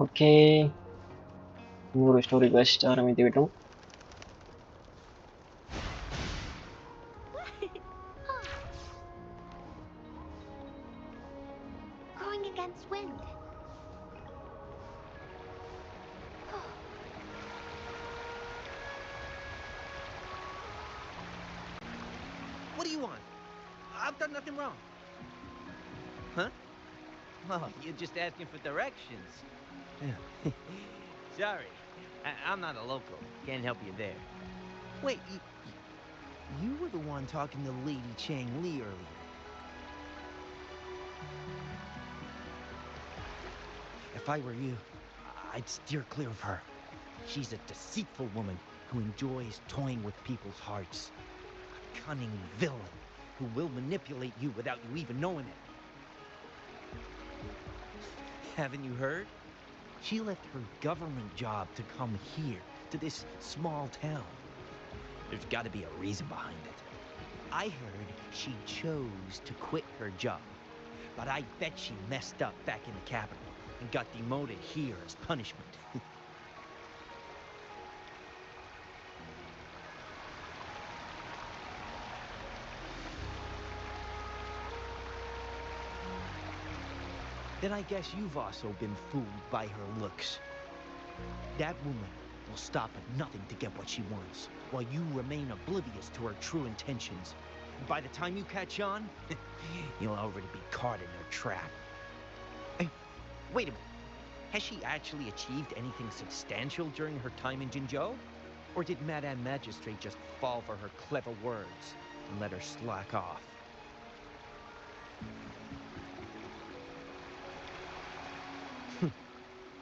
Okay. 3 story quest ఆరంభించి విటం. Going against wind. What do you want? I've done nothing wrong. Huh? Oh, you're just asking for directions. Sorry, I'm not a local. Can't help you there. Wait, you were the one talking to Lady Chang Li earlier. If I were you, I'd steer clear of her. She's a deceitful woman who enjoys toying with people's hearts. A cunning villain who will manipulate you without you even knowing it. Haven't you heard? She left her government job to come here, to this small town. There's got to be a reason behind it. I heard she chose to quit her job, but I bet she messed up back in the capital and got demoted here as punishment. Then I guess you've also been fooled by her looks. That woman will stop at nothing to get what she wants, while you remain oblivious to her true intentions. And by the time you catch on, you'll already be caught in her trap. Hey, wait a minute. Has she actually achieved anything substantial during her time in Jinzhou? Or did Madame Magistrate just fall for her clever words and let her slack off?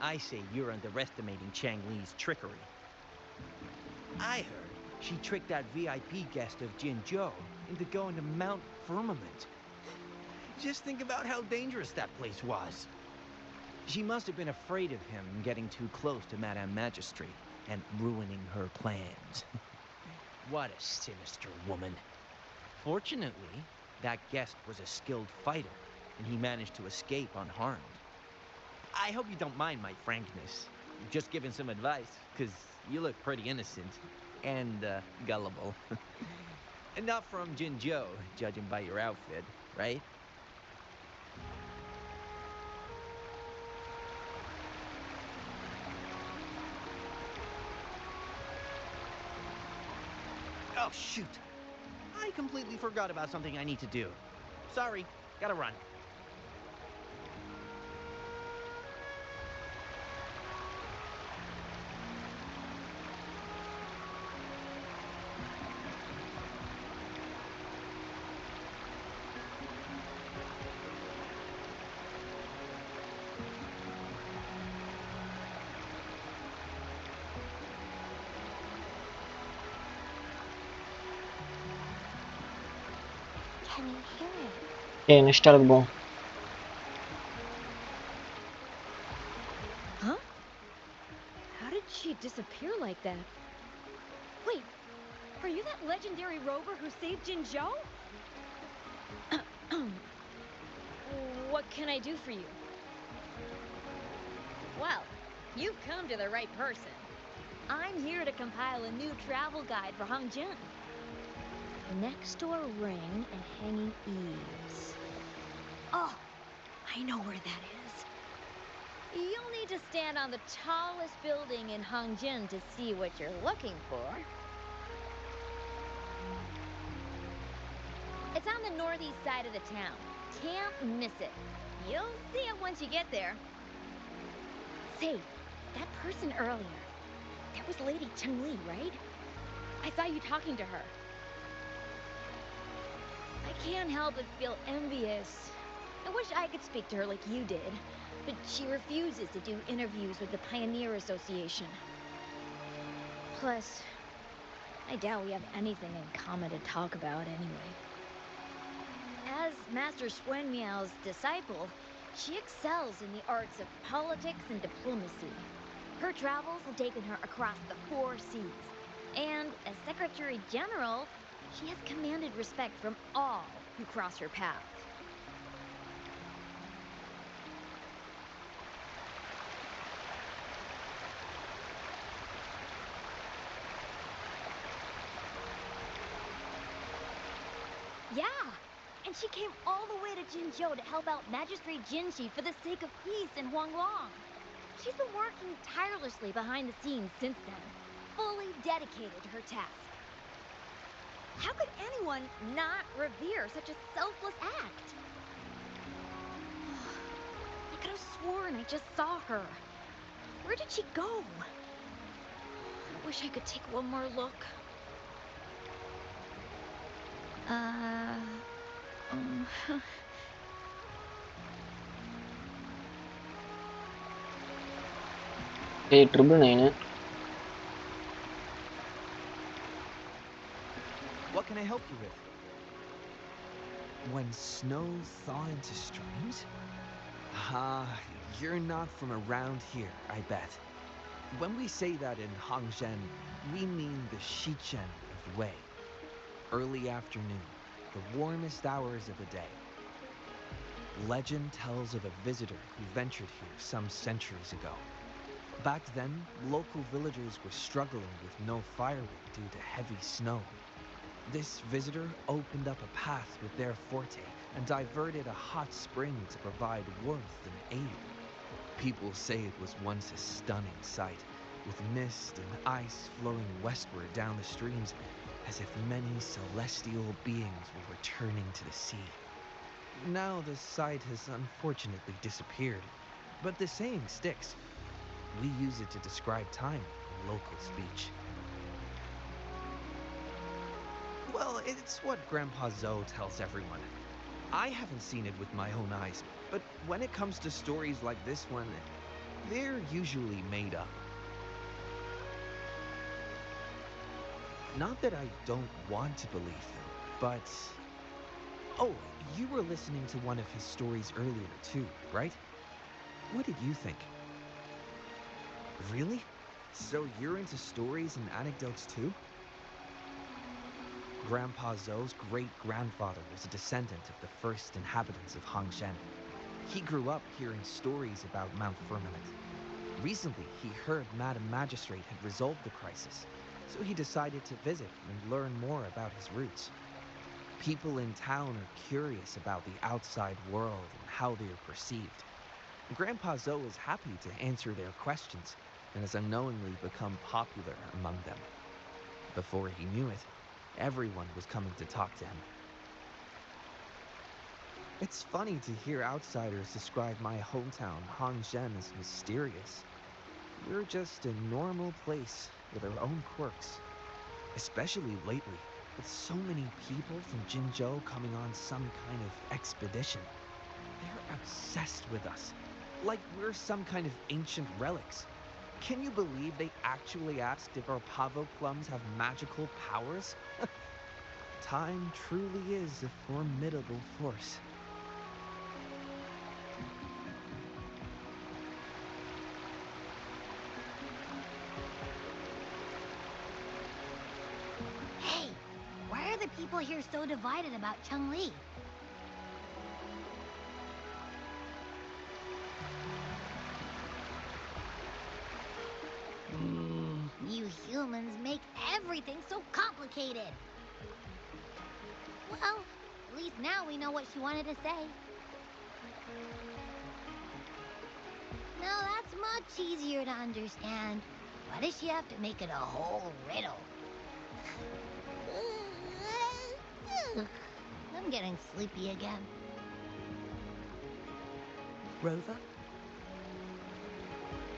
I say you're underestimating Chang Li's trickery. I heard she tricked that VIP guest of Jinzhou into going to Mount Firmament. Just think about how dangerous that place was. She must have been afraid of him getting too close to Madame Magistrate and ruining her plans. What a sinister woman. Fortunately, that guest was a skilled fighter, and he managed to escape unharmed. I hope you don't mind my frankness. Just giving some advice, because you look pretty innocent and gullible. And not from Jinzhou, judging by your outfit, right? Oh, shoot. I completely forgot about something I need to do. Sorry, gotta run. Can you hear it? Okay, next అడుగుదాం. Huh? How did she disappear like that? Wait, are you that legendary rover who saved Jinzhou? What can I do for you? Well, you've come to the right person. I'm here to compile a new travel guide for Hongjin. Next door ring and hanging eaves. Oh, I know where that is. You'll need to stand on the tallest building in Hongjin to see what you're looking for. It's on the northeast side of the town. Can't miss it. You'll see it once you get there. Say, that person earlier, that was Lady Cheng Li, right? I saw you talking to her. I can't help but feel envious. I wish I could speak to her like you did, but she refuses to do interviews with the Pioneer Association. Plus, I doubt we have anything in common to talk about anyway. As Master Swen Miao's disciple, she excels in the arts of politics and diplomacy. Her travels have taken her across the 4 seas, and as Secretary General, she has commanded respect from all who cross her path. And she came all the way to Jinzhou to help out Magistrate Jinshi for the sake of peace in Huanglong. She's been working tirelessly behind the scenes since then, fully dedicated to her task. How could anyone not revere such a selfless act? I could have sworn I just saw her. Where did she go? I wish I could take one more look. Hey, 999. What can I help you with? When snow thaw into streams? You're not from around here, I bet. When we say that in Hongzhen, we mean the Shichen of the Wei. Early afternoon, the warmest hours of the day. Legend tells of a visitor who ventured here some centuries ago. Back then, local villagers were struggling with no firewood due to heavy snow. This visitor opened up a path with their forte and diverted a hot spring to provide warmth and aid. People say it was once a stunning sight, with mist and ice flowing westward down the streams, as if many celestial beings were returning to the sea. Now the sight has unfortunately disappeared, but the saying sticks. We use it to describe time in local speech. Well, it's what Grandpa Zoe tells everyone. I haven't seen it with my own eyes, but when it comes to stories like this one, they're usually made up. Not that I don't want to believe them, but... Oh, you were listening to one of his stories earlier too, right? What did you think? Really? So you're into stories and anecdotes too? Grandpa Zoe's great-grandfather was a descendant of the first inhabitants of Hongzhen. He grew up hearing stories about Mount Firmament. Recently, he heard Madam Magistrate had resolved the crisis, so he decided to visit and learn more about his roots. People in town are curious about the outside world and how they are perceived. Grandpa Zoe is happy to answer their questions and has unknowingly become popular among them. Before he knew it, everyone was coming to talk to him. It's funny to hear outsiders describe my hometown, Hongzhen, as mysterious. We're just a normal place with our own quirks. Especially lately, with so many people from Jinzhou coming on some kind of expedition. They're obsessed with us, like we're some kind of ancient relics. Can you believe they actually asked if our pavo plums have magical powers? Time truly is a formidable force. Hey, why are the people here so divided about Cheng-Li? You humans make everything so complicated. Well, at least now we know what she wanted to say. Now that's much easier to understand. Why does she have to make it a whole riddle? I'm getting sleepy again. Rover?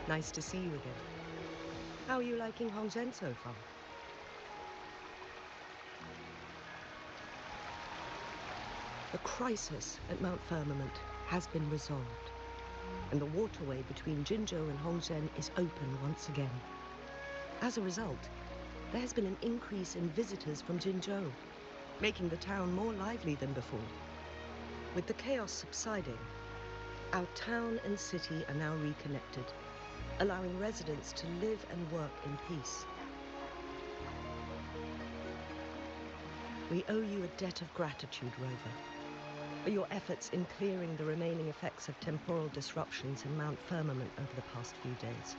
Nice to see you again. How are you liking Hongzhen so far? The crisis at Mount Firmament has been resolved, and the waterway between Jinzhou and Hongzhen is open once again. As a result, there has been an increase in visitors from Jinzhou, making the town more lively than before. With the chaos subsiding, our town and city are now reconnected, allowing residents to live and work in peace. We owe you a debt of gratitude, Rover, for your efforts in clearing the remaining effects of temporal disruptions in Mount Firmament over the past few days.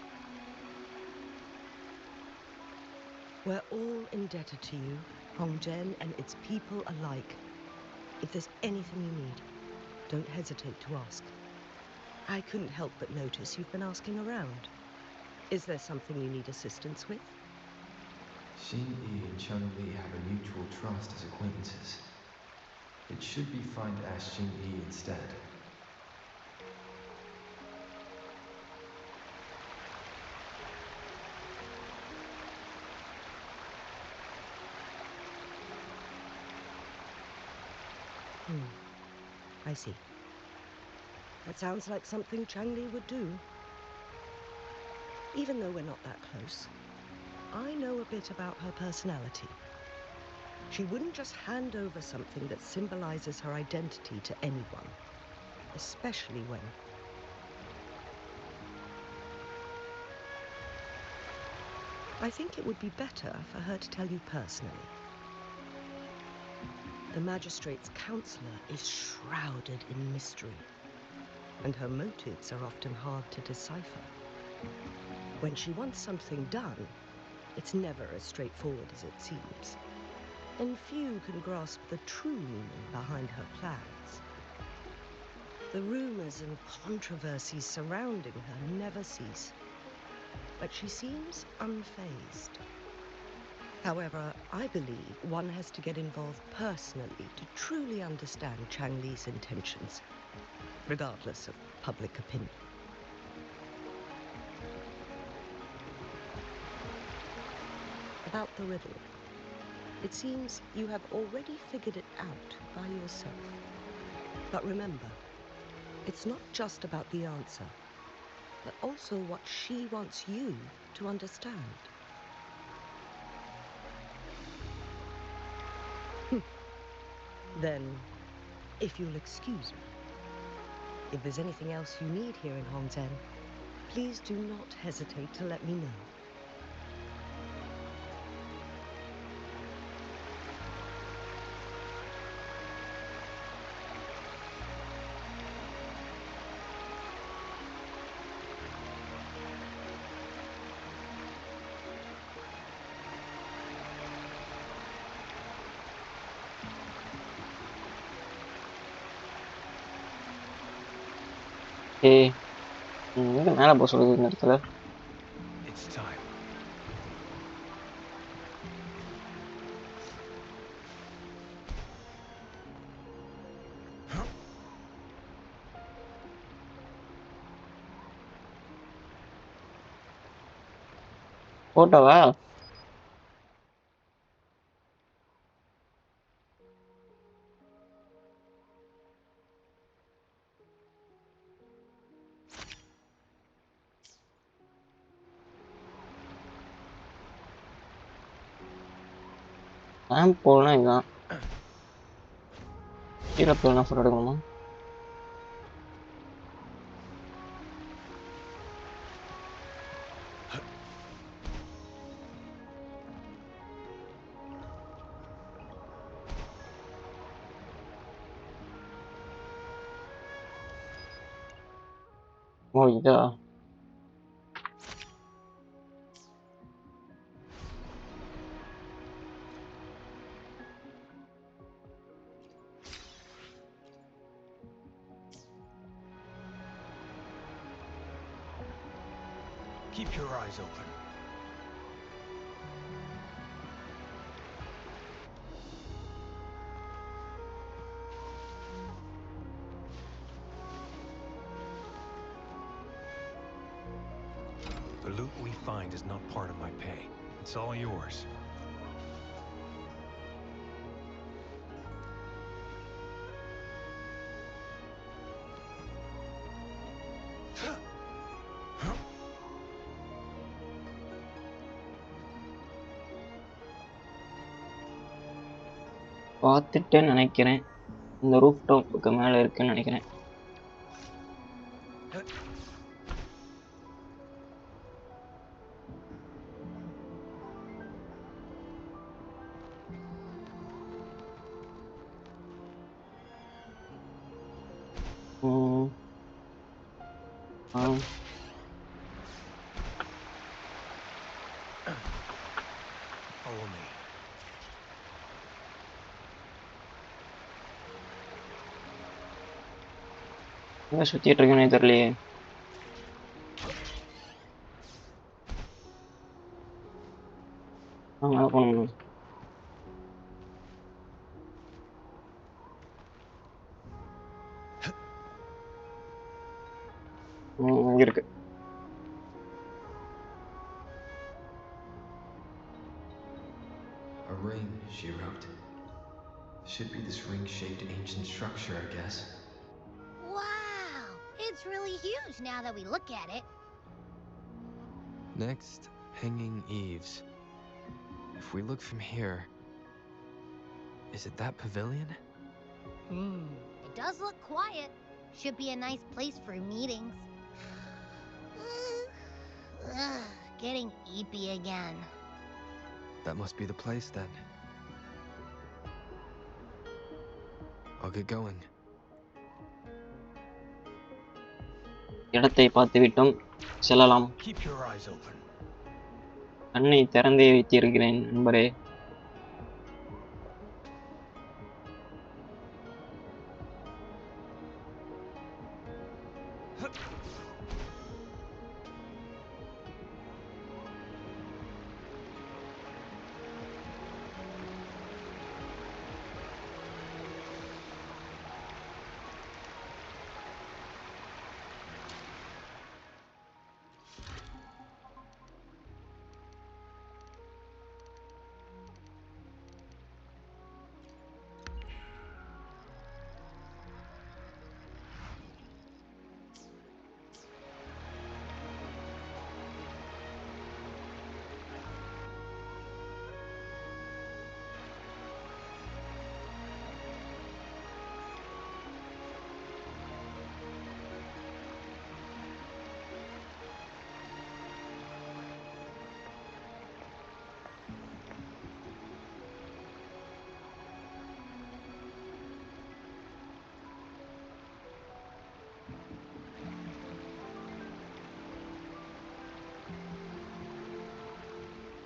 We're all indebted to you, Hongzhen and its people alike. If there's anything you need, don't hesitate to ask. I couldn't help but notice you've been asking around. Is there something you need assistance with? Xin-Yi and Chun-Li have a mutual trust as acquaintances. It should be fine to ask Xin-Yi instead. I see. That sounds like something Chang-Li would do. Even though we're not that close, I know a bit about her personality. She wouldn't just hand over something that symbolizes her identity to anyone, especially when... I think it would be better for her to tell you personally. The magistrate's counselor is shrouded in mystery, and her motives are often hard to decipher. When she wants something done, it's never as straightforward as it seems, and few can grasp the true meaning behind her plans. The rumors and controversies surrounding her never cease, but she seems unfazed. However, I believe one has to get involved personally to truly understand Chang-Li's intentions, regardless of public opinion. About the riddle, it seems you have already figured it out by yourself. But remember, it's not just about the answer, but also what she wants you to understand. Then, if you'll excuse me, if there's anything else you need here in Hongzhen, please do not hesitate to let me know. Okay. Ini kan மேல போக சொல்லுது இந்த இடத்துல. It's time. போட்டோவா? போகலாம் இதுதான். கீழே போகலாம் photo எடுக்கணுமா? ஓ இதா? Keep your eyes open. The loot we find is not part of my pay. It's all yours. பார்த்துட்டேன்னு நினைக்கிறேன். இந்த ரூஃப் டாப்புக்கு மேலே இருக்குன்னு நினைக்கிறேன். Follow me. எங்கே சுற்றிட்டு இருக்கேனே தெரியலையே. மேலே போகணும். இங்கே இருக்கு. A ring, she wrote. Should be this ring-shaped ancient structure, I guess. Wow! It's really huge now that we look at it. Next, hanging eaves. If we look from here, is it that pavilion? It does look quiet. Should be a nice place for meetings. Getting eepy again. That must be the place then. I'll get going. இடத்தை பார்த்து விட்டோம், செல்லலாம். Keep your eyes open. கண்ணை திறந்தே வைத்திருக்கிறேன் நண்பரே.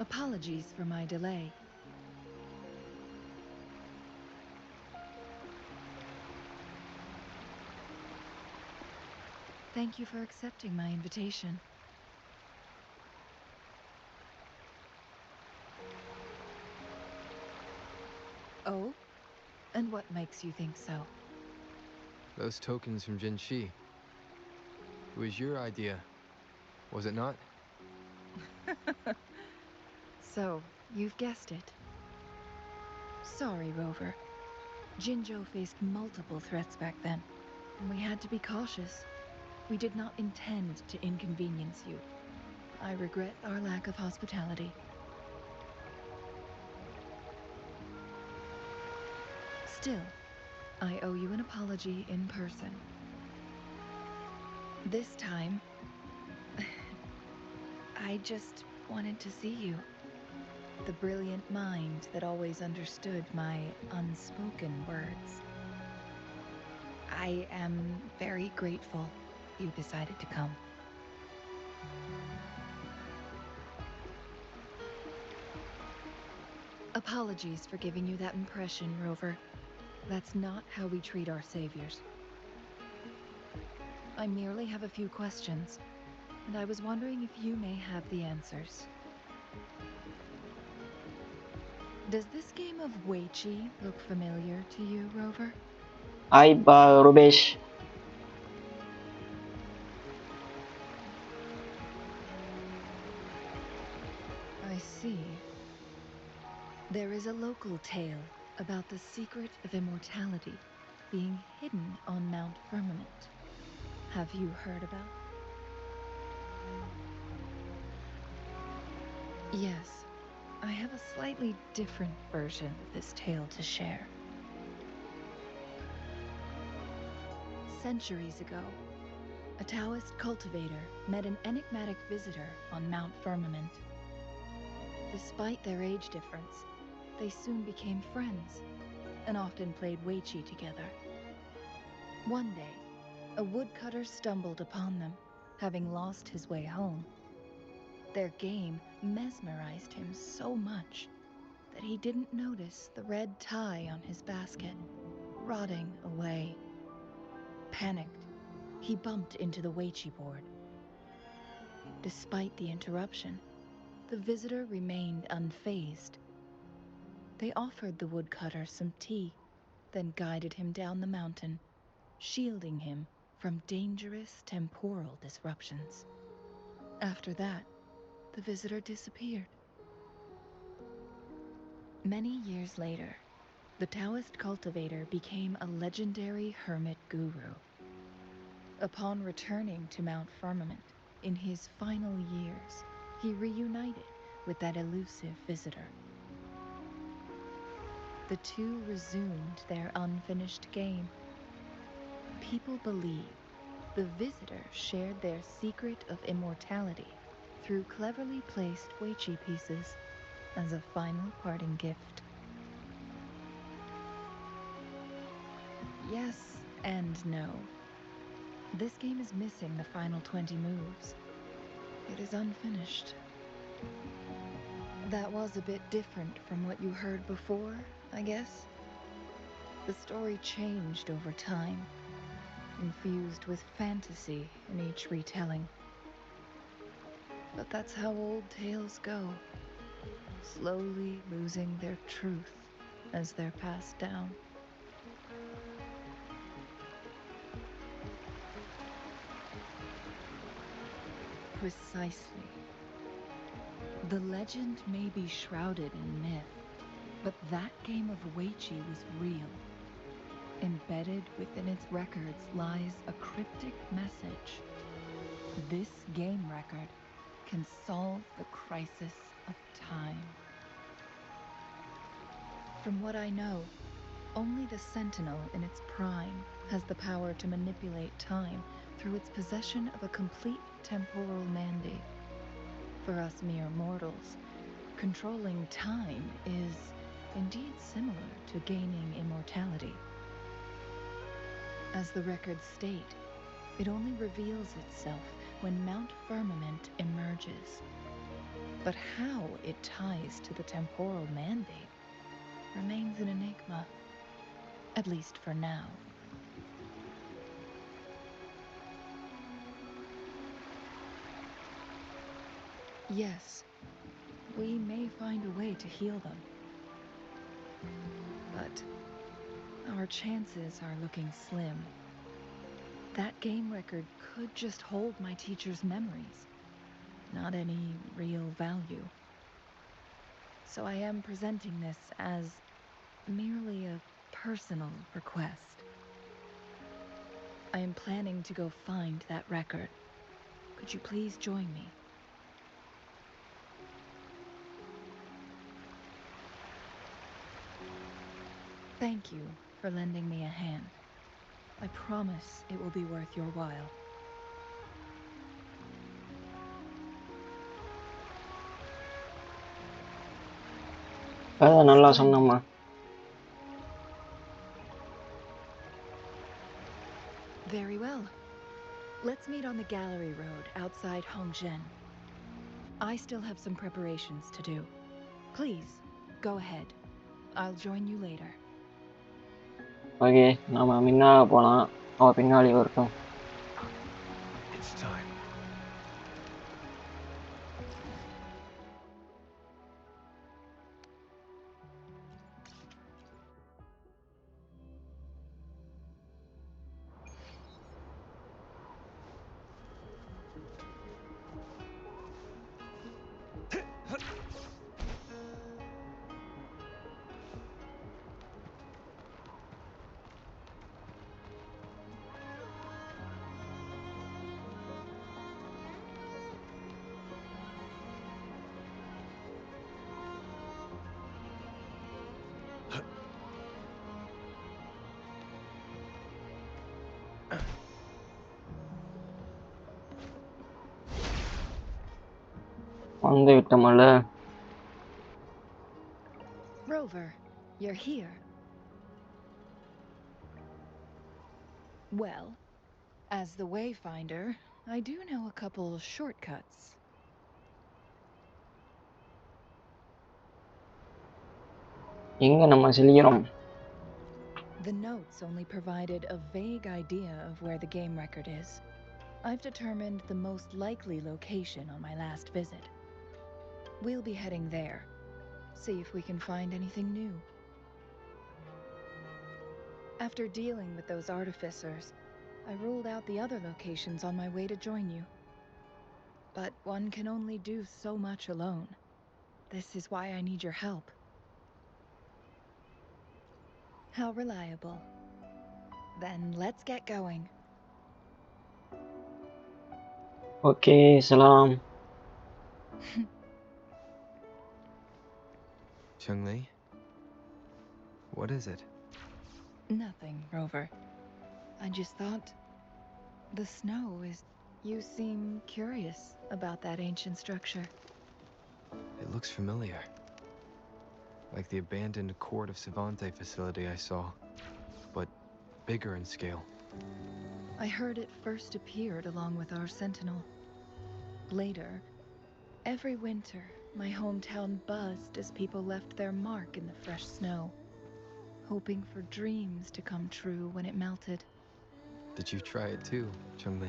Apologies for my delay. Thank you for accepting my invitation. Oh? And what makes you think so? Those tokens from Jinshi. It was your idea, was it not? So, you've guessed it. Sorry, Rover. Jinjo faced multiple threats back then, and we had to be cautious. We did not intend to inconvenience you. I regret our lack of hospitality. Still, I owe you an apology in person. This time, I just wanted to see you. The brilliant mind that always understood my unspoken words. I am very grateful you decided to come. Apologies for giving you that impression, Rover. That's not how we treat our saviors. I merely have a few questions, and I was wondering if you may have the answers. Does this game of Weiqi look familiar to you, Rover? Hi Rupesh. I see. There is a local tale about the secret of immortality being hidden on Mount Firmament. Have you heard about? Yes, I have a slightly different version of this tale to share. Centuries ago, a Taoist cultivator met an enigmatic visitor on Mount Firmament. Despite their age difference, they soon became friends and often played Weiqi together. One day, a woodcutter stumbled upon them, having lost his way home. Their game mesmerized him so much that he didn't notice the red tie on his basket, rotting away. Panicked, he bumped into the Weichi board. Despite the interruption, the visitor remained unfazed. They offered the woodcutter some tea, then guided him down the mountain, shielding him from dangerous temporal disruptions. After that, the visitor disappeared. Many years later, the Taoist cultivator became a legendary hermit guru. Upon returning to Mount Firmament in his final years, he reunited with that elusive visitor. The two resumed their unfinished game. People believe the visitor shared their secret of immortality through cleverly placed Weichi pieces as a final parting gift. Yes and no. This game is missing the final 20 moves. It is unfinished. That was a bit different from what you heard before, I guess. The story changed over time, infused with fantasy in each retelling. But that's how old tales go, slowly losing their truth as they're passed down. Precisely. The legend may be shrouded in myth, but that game of Weichi was real. Embedded within its records lies a cryptic message. This game record can solve the crisis of time. From what I know, only the Sentinel in its prime has the power to manipulate time through its possession of a complete temporal mandate. For us mere mortals, controlling time is indeed similar to gaining immortality. As the records state, it only reveals itself when Mount Firmament emerges. But how it ties to the temporal mandate remains an enigma, at least for now. Yes, we may find a way to heal them. But our chances are looking slim. That game record could just hold my teacher's memories, not any real value. So I am presenting this as merely a personal request. I am planning to go find that record. Could you please join me? Thank you for lending me a hand. I promise it will be worth your while. நல்லா சொன்னம்மா. Very well. Let's meet on the gallery road outside Hongzhen. I still have some preparations to do. Please, go ahead. I'll join you later. Okay, நாம முன்னால போலாம். அவ பின்னாடி வரட்டும். It's time. வந்து விட்டமல்ல. Rover, you're here. Well, as the Wayfinder, I do know a couple shortcuts. எங்க நம்ம செல்கிறோம்? The notes only provided a vague idea of where the game record is. I've determined the most likely location on my last visit. We'll be heading there. See if we can find anything new. After dealing with those artificers, I ruled out the other locations on my way to join you. But one can only do so much alone. This is why I need your help. How reliable. Then let's get going. Okay, salam. Chun-Li? What is it? Nothing, Rover. I just thought... the snow is... You seem curious about that ancient structure. It looks familiar. Like the abandoned Court of Savante facility I saw, but bigger in scale. I heard it first appeared along with our sentinel. Later, every winter, my hometown buzzed as people left their mark in the fresh snow, hoping for dreams to come true when it melted. Did you try it too, Chun-Li?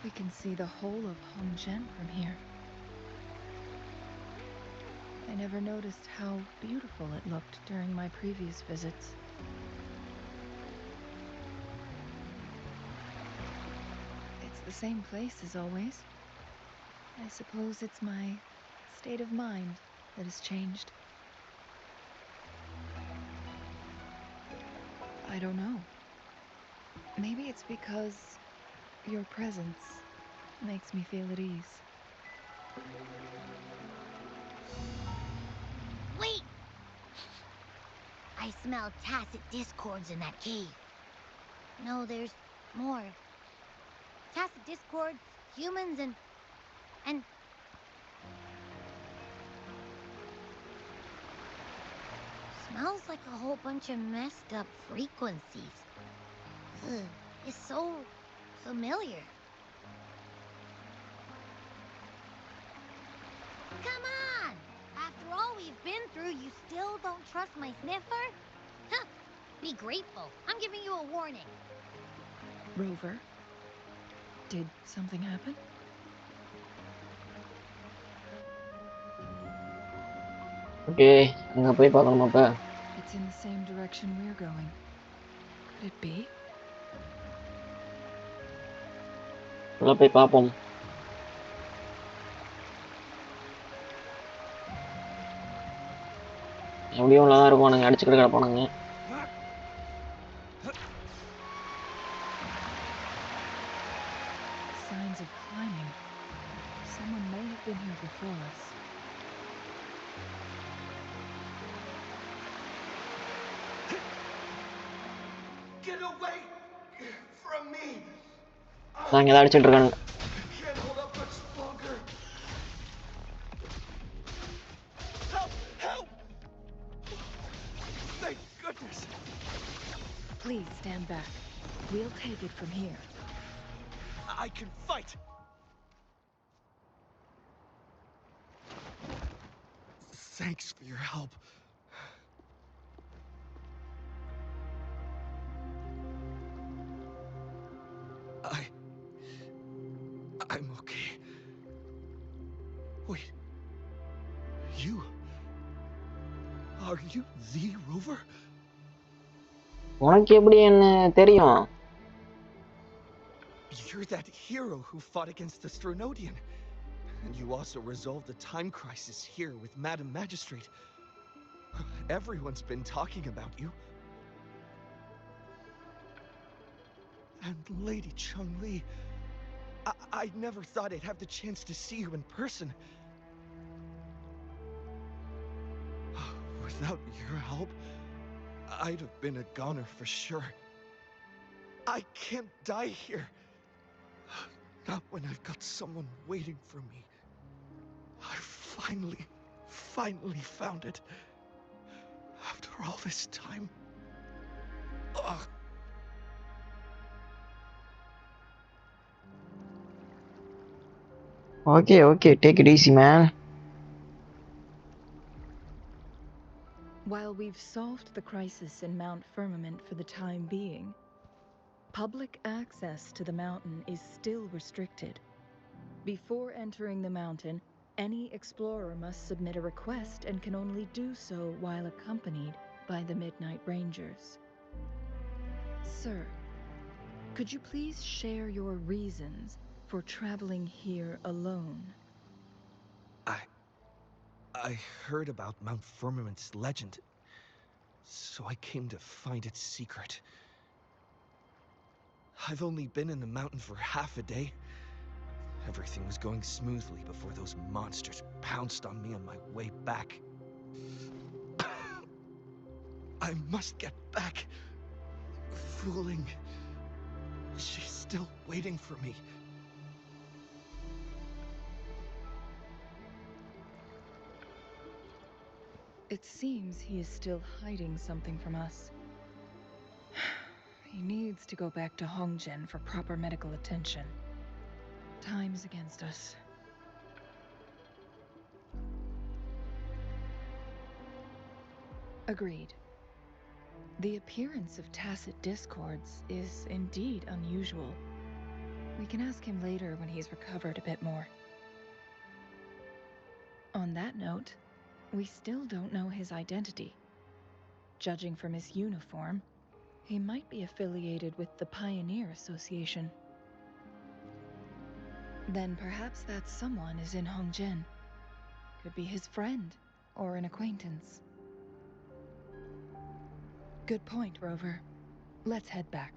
We can see the whole of Hongzhen from here. I never noticed how beautiful it looked during my previous visits. It's the same place as always. I suppose it's my state of mind that has changed. I don't know. Maybe it's because your presence makes me feel at ease. Wait! I smell tacit discords in that cave. No, there's more. Tacit discords, humans, and... Smells like a whole bunch of messed up frequencies. Ugh, it's so familiar. Come on! After all we've been through, you still don't trust my sniffer? Huh! Be grateful. I'm giving you a warning. Rover, did something happen? Okay, அங்க போய் பார்க்கணுமா அப்ப? It's in the same direction we're going. Could it be? உள்ள போய் பார்ப்போம். எப்படியும் உள்ளதான் இருப்பானுங்க, அடிச்சுக்கிட்டு கிடப்பானுங்க. Signs of climbing. Someone may have been here before us. Get away from me! நாங்க ஏதாவது அடிச்சுட்டு இருக்கானுங்க. Can't hold up much longer. Help! Help! Thank goodness. Please stand back. We'll take it from here. I can fight. Thanks for your help. I'm okay. Wait. Are you the Rover? உனக்கு எப்படி என்ன தெரியும்? You're that hero who fought against the Stronodian. And you also resolved the time crisis here with Madam Magistrate. Everyone's been talking about you. And Lady Chun-Li, I never thought I'd have the chance to see you in person. Without your help, I'd have been a goner for sure. I can't die here. Not when I've got someone waiting for me. I finally found it. After all this time. Ugh. Okay, take it easy, man. While we've solved the crisis in Mount Firmament for the time being, public access to the mountain is still restricted. Before entering the mountain, any explorer must submit a request and can only do so while accompanied by the Midnight Rangers. Sir, could you please share your reasons for traveling here alone? I heard about Mount Firmament's legend, so I came to find its secret. I've only been in the mountain for half a day. Everything was going smoothly before those monsters pounced on me on my way back. I must get back. Fooling. She's still waiting for me. It seems he is still hiding something from us. He needs to go back to Hongzhen for proper medical attention. Time's against us. Agreed. The appearance of tacit discords is indeed unusual. We can ask him later when he's recovered a bit more. On that note, we still don't know his identity. Judging from his uniform, he might be affiliated with the Pioneer Association. Then perhaps that someone is in Hongzhen. Could be his friend or an acquaintance. Good point, Rover. Let's head back.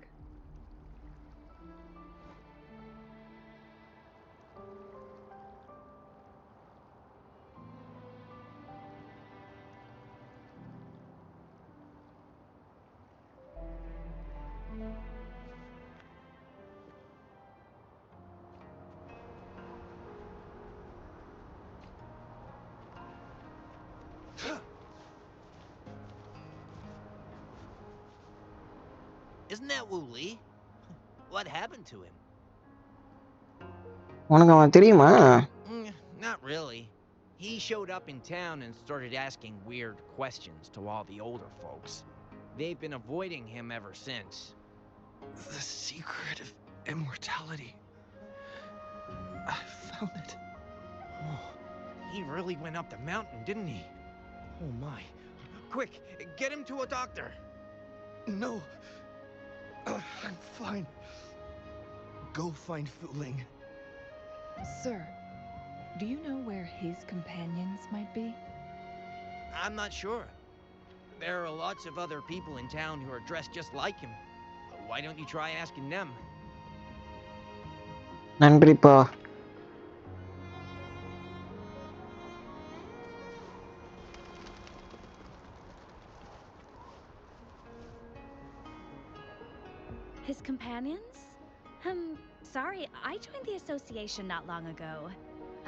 Isn't that Wu Li? What happened to him? உனக்கு அவன் தெரியுமா? Not really. He showed up in town and started asking weird questions to all the older folks. They've been avoiding him ever since. The secret of immortality. I found it. Oh, he really went up the mountain, didn't he? Oh my. Quick, get him to a doctor. No. I'm fine. Go find Fuling. Sir, do you know where his companions might be? I'm not sure. There are lots of other people in town who are dressed just like him. Why don't you try asking them? நன்றிப்பா. His companions? Sorry, I joined the association not long ago.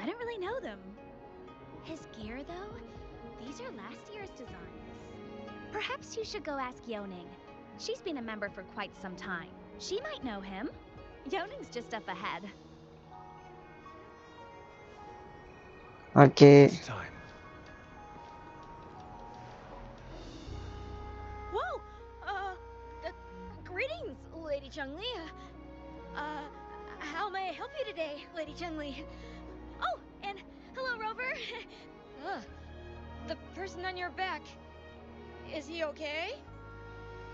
I don't really know them. His gear, though? These are last year's designs. Perhaps you should go ask Yoning. She's been a member for quite some time. She might know him. Yoning's just up ahead. Okay. It's time. Whoa! Greetings, Lady Chun-Li. How may I help you today, Lady Chun-Li? Oh, and hello, Rover. The person on your back. Is he okay?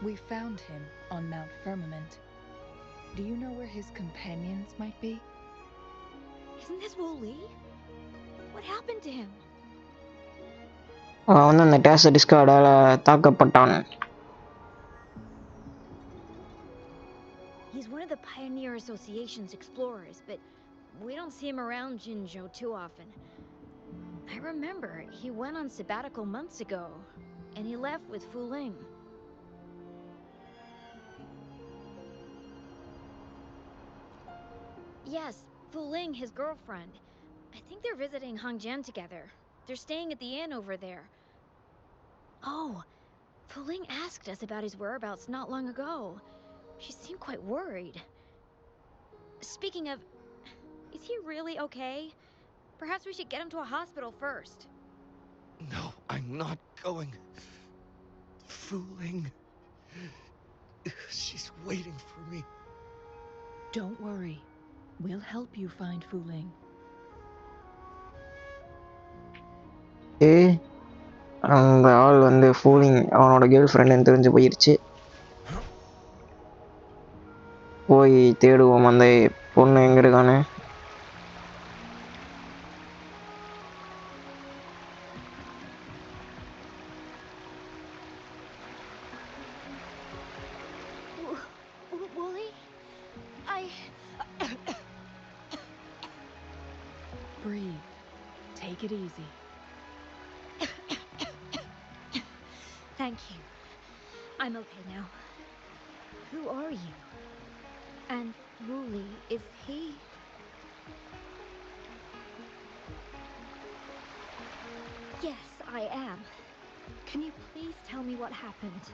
We found him on Mount Firmament. Do you know where his companions might be? Isn't this Wu Li? What happened to him? அவன் வந்து அந்த days டிஸ்கார்டால தாக்கப்பட்டான். He's one of the Pioneer Association's explorers, but we don't see him around Jinzhou too often. I remember he went on sabbatical months ago, and he left with Fuling. Yes, Fu Ling, his girlfriend. I think they're visiting Hongjian together. They're staying at the inn over there. Oh, Fu Ling asked us about his whereabouts not long ago. She seemed quite worried. Speaking of, is he really okay? Perhaps we should get him to a hospital first. No, I'm not going. Fu Ling. She's waiting for me. Don't worry. We'll help you find Fu Ling. அந்த ஆள் வந்து fooling அவனோட girl ஃப்ரெண்டுன்னு தெரிஞ்சு போயிருச்சு. போய் தேடுவோம் அந்த பொண்ணு எங்க இருக்கான்னு. Wooly? Breathe. Take it easy. Thank you. I'm okay now. Who are you? And Wooly, is he? Yes, I am. Can you please tell me what happened?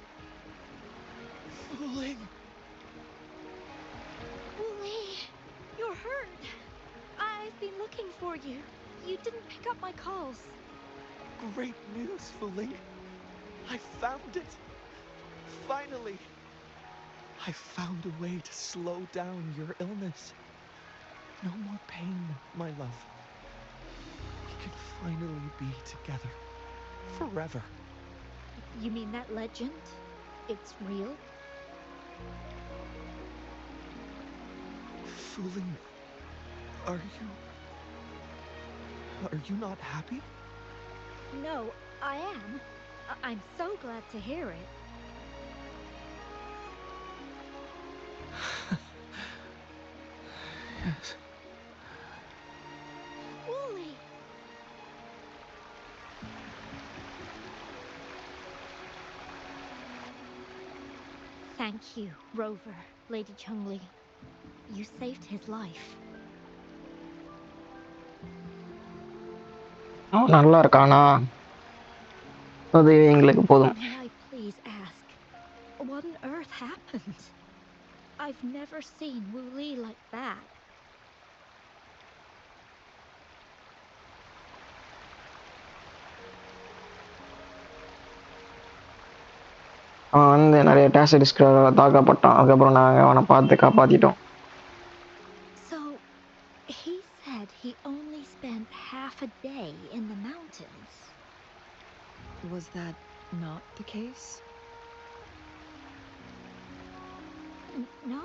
Fu Ling. Wooly, you're hurt. I've been looking for you. You didn't pick up my calls. Great news, Fu Ling. I found it. Finally. I found a way to slow down your illness. No more pain, my love. We can finally be together. Forever. You mean that legend? It's real? Fu Ling, are you not happy? No, I am. I'm so glad to hear it. Yes. Wooly! Thank you, Rover, Lady Chungli. You saved his life. அவன் நல்லா இருக்கானா? அது எங்களுக்கு போதும். May I please ask, what on earth happened? I've never seen Wooly like that. அவன் வந்து நிறைய டேசிடிஸ்க்கு தாக்கப்பட்டான். அதுக்கப்புறம் நாங்கள் அவனை பார்த்து காப்பாற்றிட்டோம். So, he said he only spent half a day in the mountains. Was that not the case? No.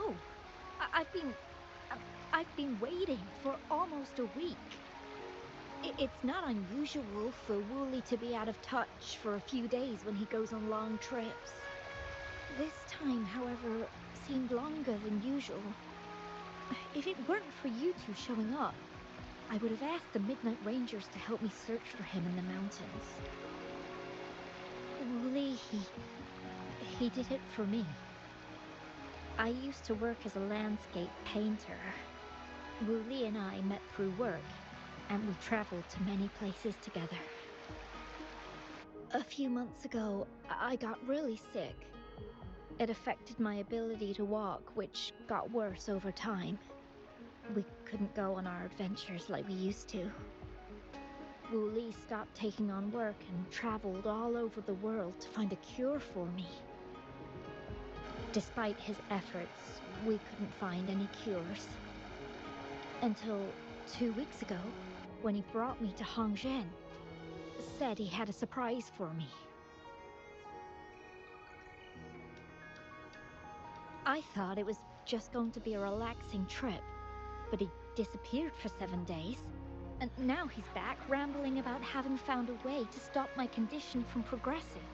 I've been waiting for almost a week. It's not unusual for Wooly to be out of touch for a few days when he goes on long trips. This time, however, seemed longer than usual. If it weren't for you two showing up, I would have asked the Midnight Rangers to help me search for him in the mountains. Wooly, he did it for me. I used to work as a landscape painter. Wooly and I met through work, and we traveled to many places together. A few months ago, I got really sick. It affected my ability to walk, which got worse over time. We couldn't go on our adventures like we used to. Wooly stopped taking on work and traveled all over the world to find a cure for me. Despite his efforts, we couldn't find any cures. Until 2 weeks ago, when he brought me to Hongjian, said he had a surprise for me. I thought it was just going to be a relaxing trip, but he disappeared for 7 days. And now he's back rambling about having found a way to stop my condition from progressing.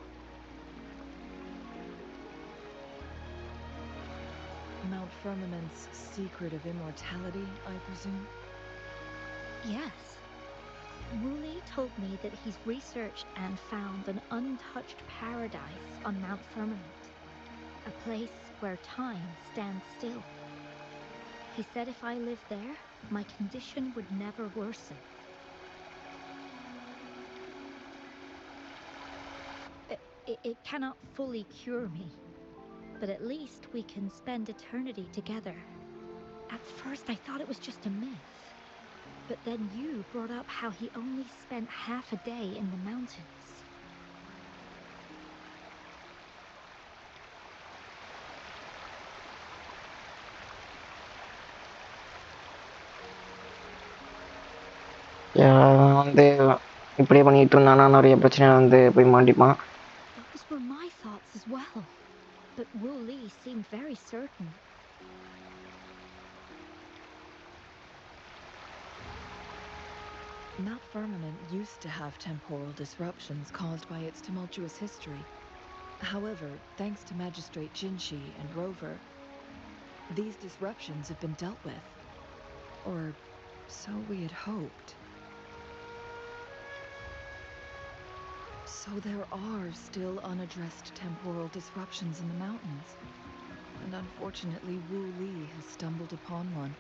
Mount Firmament's secret of immortality, I presume? Yes. Wooly told me that he's researched and found an untouched paradise on Mount Firmament, a place where time stands still. He said if I lived there, my condition would never worsen. It cannot fully cure me, but at least we can spend eternity together. At first I thought it was just a myth, but then you brought up how he only spent half a day in the mountains. வந்து இப்படியே பண்ணிட்டு இருந்தானா நிறைய பிரச்சனை வந்து போய் மாட்டிப்பான். Those were my thoughts as well, but Wu Li seemed very certain. Mount Firmament used to have temporal disruptions caused by its tumultuous history. However, thanks to Magistrate Jinshi and Rover, these disruptions have been dealt with. Or so we had hoped. So there are still unaddressed temporal disruptions in the mountains. And unfortunately, Wu Li has stumbled upon one,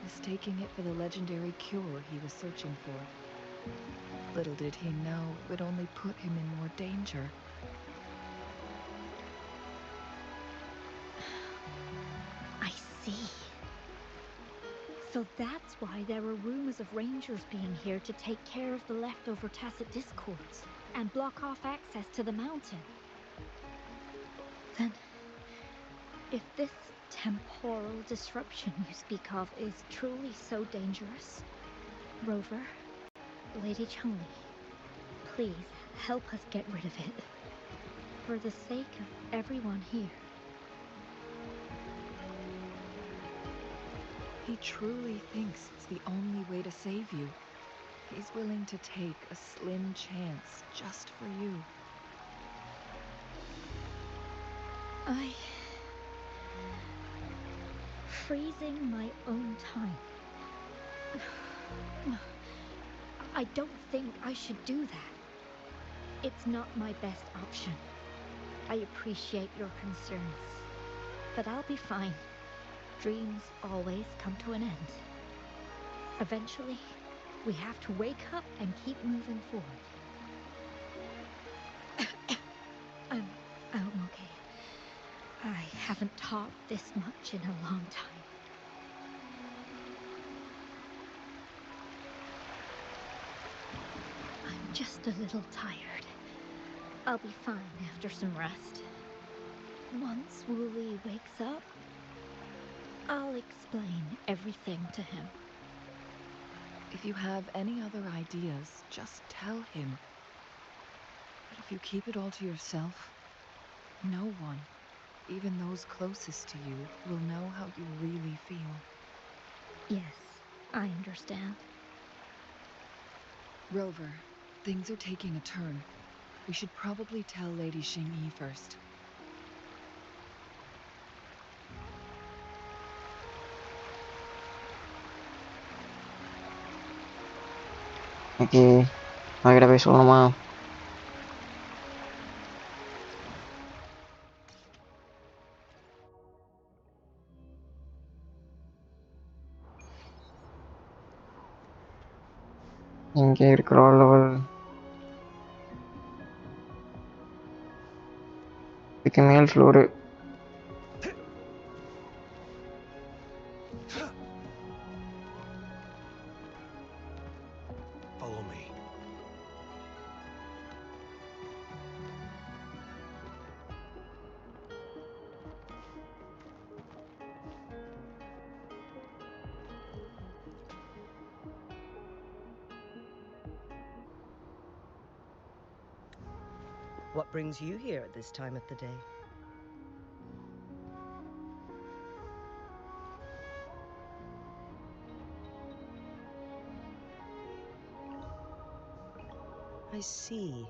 mistaking it for the legendary cure he was searching for. Little did he know it would only put him in more danger. I see. So that's why there were rumors of rangers being here to take care of the leftover tacit discords and block off access to the mountain. Then, if this temporal disruption you speak of is truly so dangerous, Rover, Lady Changli, please help us get rid of it. For the sake of everyone here. He truly thinks it's the only way to save you. He's willing to take a slim chance just for you. Freezing my own time. I don't think I should do that. It's not my best option. I appreciate your concerns, but I'll be fine. Dreams always come to an end. Eventually, we have to wake up and keep moving forward. I'm okay. I haven't talked this much in a long time. I'm just a little tired. I'll be fine after some rest. Once Wu Li wakes up, I'll explain everything to him. If you have any other ideas, just tell him. But if you keep it all to yourself, no one, even those closest to you, will know how you really feel. Yes, I understand. Rover, things are taking a turn. We should probably tell Lady Xingyi first. Okay அவகிட்ட போய் சொல்லணுமா? இங்கே இருக்கிற level இதுக்கு மேல் floor. Follow me. What brings you here at this time of the day? I see.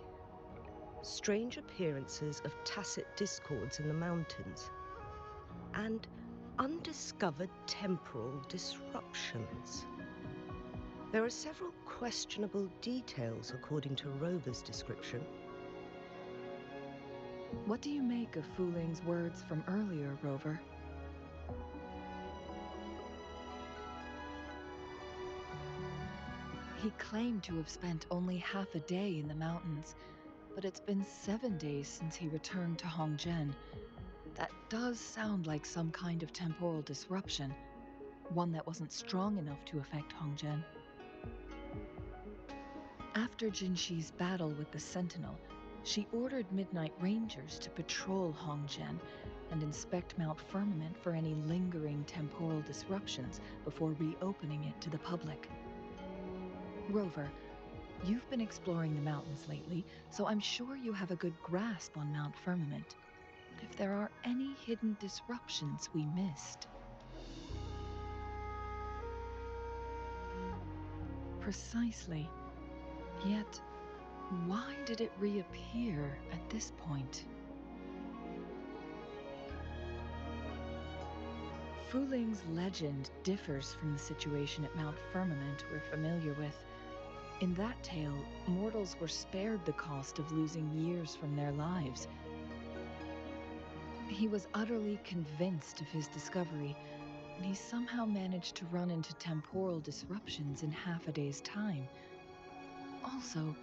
Strange appearances of tacit discords in the mountains, and undiscovered temporal disruptions. There are several questionable details according to Rover's description. What do you make of Fu Ling's words from earlier, Rover? He claimed to have spent only half a day in the mountains, but it's been 7 days since he returned to Hongzhen. That does sound like some kind of temporal disruption, one that wasn't strong enough to affect Hongzhen. After Jinxi's battle with the Sentinel, she ordered Midnight Rangers to patrol Hongzhen and inspect Mount Firmament for any lingering temporal disruptions before reopening it to the public. Rover, you've been exploring the mountains lately, so I'm sure you have a good grasp on Mount Firmament. But if there are any hidden disruptions we missed... Precisely. Yet, why did it reappear at this point? Fuling's legend differs from the situation at Mount Firmament we're familiar with. In that tale, mortals were spared the cost of losing years from their lives. He was utterly convinced of his discovery, and he somehow managed to run into temporal disruptions in half a day's time. Also,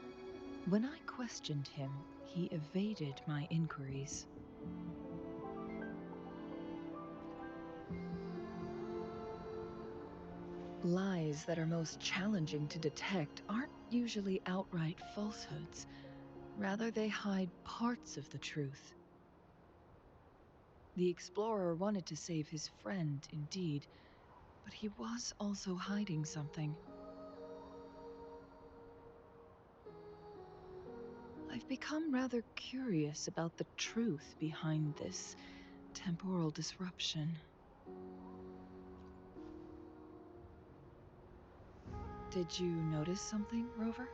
when I questioned him, he evaded my inquiries. Lies that are most challenging to detect aren't usually outright falsehoods. Rather, they hide parts of the truth. The explorer wanted to save his friend, indeed, but he was also hiding something. I've become rather curious about the truth behind this temporal disruption. Did you notice something, Rover?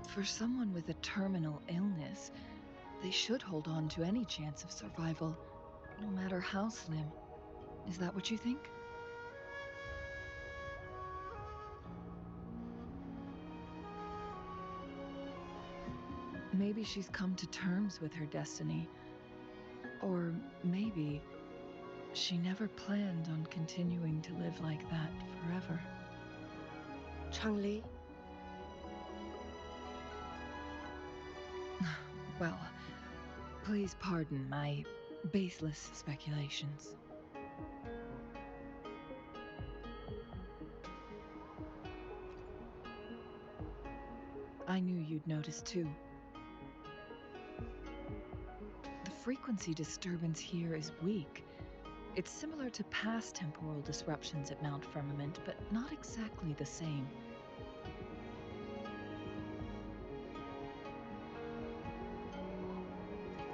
For someone with a terminal illness, they should hold on to any chance of survival, no matter how slim. Is that what you think? Maybe she's come to terms with her destiny. Or maybe she never planned on continuing to live like that forever. Changli? Well, please pardon my baseless speculations. I knew you'd notice too. The frequency disturbance here is weak. It's similar to past temporal disruptions at Mount Firmament, but not exactly the same.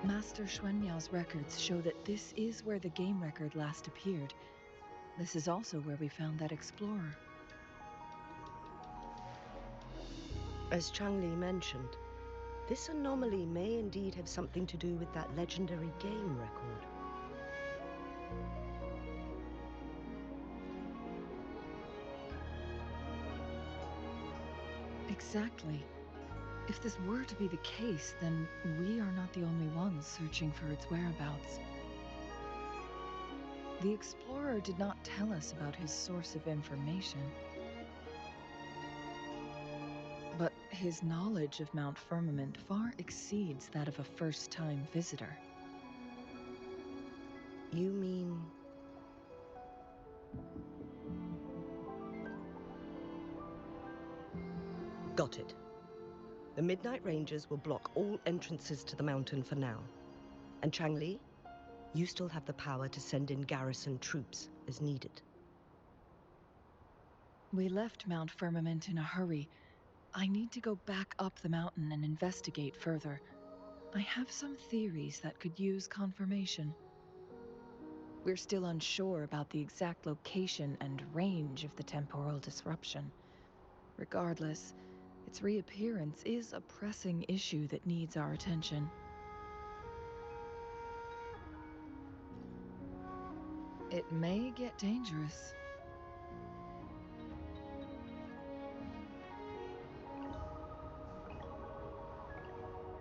Master Xuanmiao's records show that this is where the game record last appeared. This is also where we found that explorer. As Changli mentioned, this anomaly may indeed have something to do with that legendary game record. Exactly. If this were to be the case, then we are not the only ones searching for its whereabouts. The explorer did not tell us about his source of information. But his knowledge of Mount Firmament far exceeds that of a first-time visitor. You mean... Got it. The Midnight Rangers will block all entrances to the mountain for now. And Changli, you still have the power to send in garrison troops as needed. We left Mount Firmament in a hurry. I need to go back up the mountain and investigate further. I have some theories that could use confirmation. We're still unsure about the exact location and range of the temporal disruption. Regardless, its reappearance is a pressing issue that needs our attention. It may get dangerous.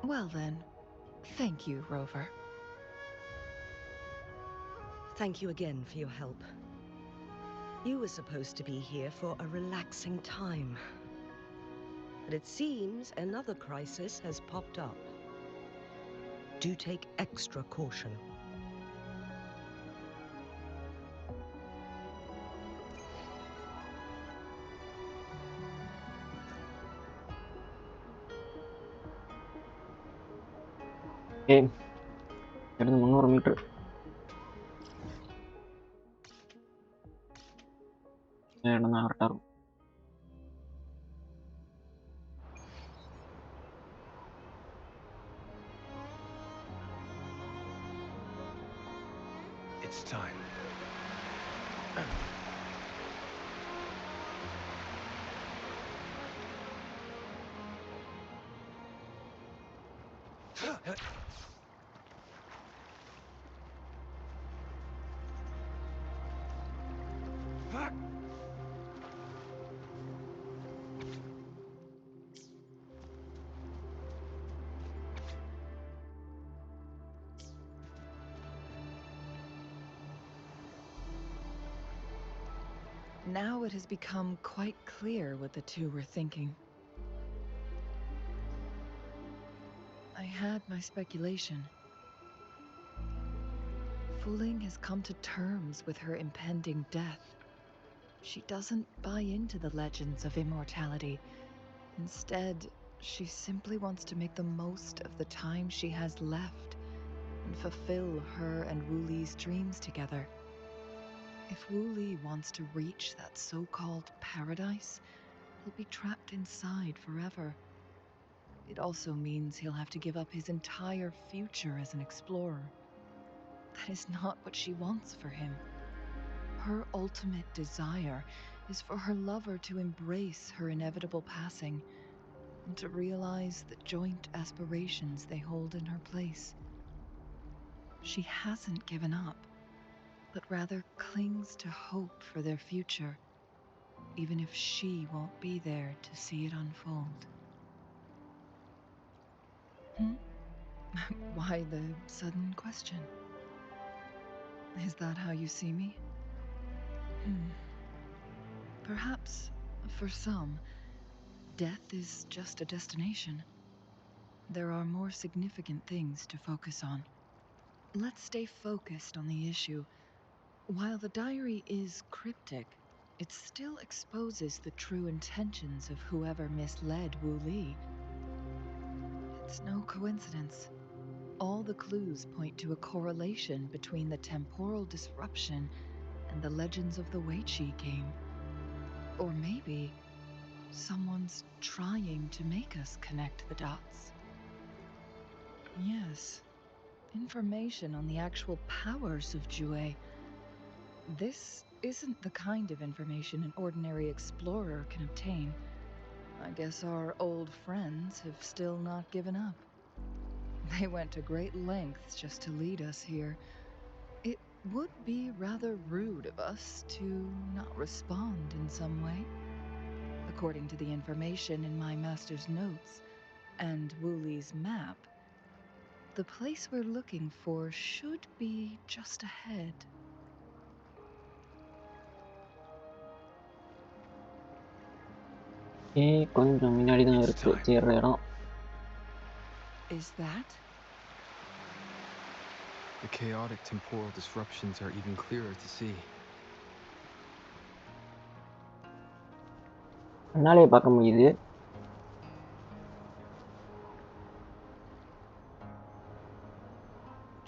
Well then, thank you, Rover. Thank you again for your help. You were supposed to be here for a relaxing time. But it seems another crisis has popped up. Do take extra caution. Okay, இருந்து 300 metre. இடம் தான் கரெக்டாக இருக்கும். It's time. Now it has become quite clear what the two were thinking. I had my speculation. Wuthering has come to terms with her impending death. She doesn't buy into the legends of immortality. Instead, she simply wants to make the most of the time she has left and fulfill her and Wu Li's dreams together. If Wu Li wants to reach that so-called paradise, he'll be trapped inside forever. It also means he'll have to give up his entire future as an explorer. That is not what she wants for him. Her ultimate desire is for her lover to embrace her inevitable passing and to realize the joint aspirations they hold in her place. She hasn't given up, but rather clings to hope for their future, even if she won't be there to see it unfold. Why the sudden question? Is that how you see me? Perhaps, for some, death is just a destination. There are more significant things to focus on. Let's stay focused on the issue. While the diary is cryptic, it still exposes the true intentions of whoever misled Wu Li. It's no coincidence. All the clues point to a correlation between the temporal disruption and the legends of the Weiqi game. Or maybe someone's trying to make us connect the dots. Yes, information on the actual powers of Jue. This isn't the kind of information an ordinary explorer can obtain. I guess our old friends have still not given up. They went to great lengths just to lead us here. It would be rather rude of us to not respond in some way. According to the information in my master's notes and Wu Li's map, the place we're looking for should be just ahead. கொஞ்சம் முன்னாடி தான் இருக்கு சேர்ற இடம். Is that? The chaotic temporal disruptions are even clearer to see. என்னாலே பார்க்க முடியுது.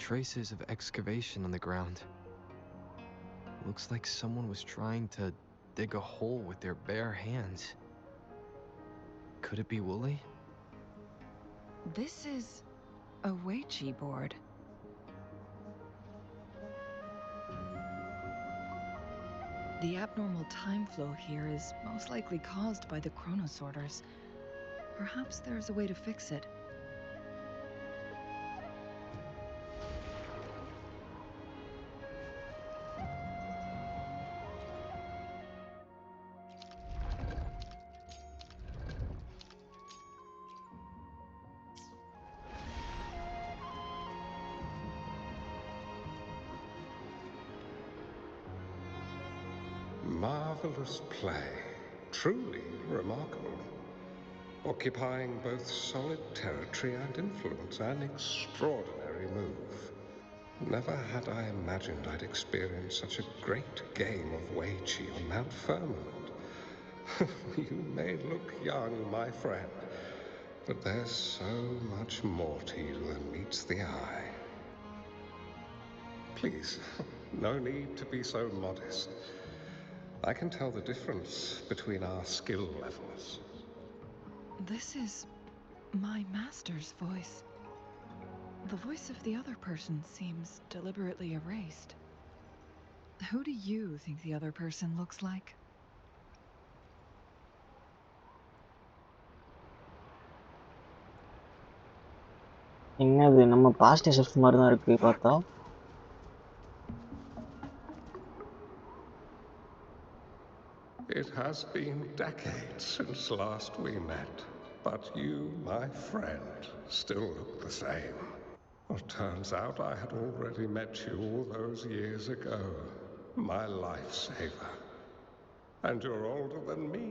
Traces of excavation on the ground. Looks like someone was trying to dig a hole with their bare hands. Could it be Wu Li? This is a Weiqi board. The abnormal time flow here is most likely caused by the chronosorters. Perhaps there's a way to fix it. marvelous play. Truly remarkable. Occupying both solid territory and influence, an extraordinary move. Never had I imagined I'd experience such a great game of Wei-Chi on Mount Firmament. You may look young, my friend, but there's so much more to you than meets the eye. Please, no need to be so modest. I can tell the difference between our skill levels. This is my master's voice. The voice of the other person seems deliberately erased. Who do you think the other person looks like? என்னது நம்ம past chef மாதிரி தான் இருக்கு பார்த்தா. It has been decades since last we met, but you, my friend, still look the same. Well, turns out I had already met you all those years ago, my lifesaver. And you're older than me.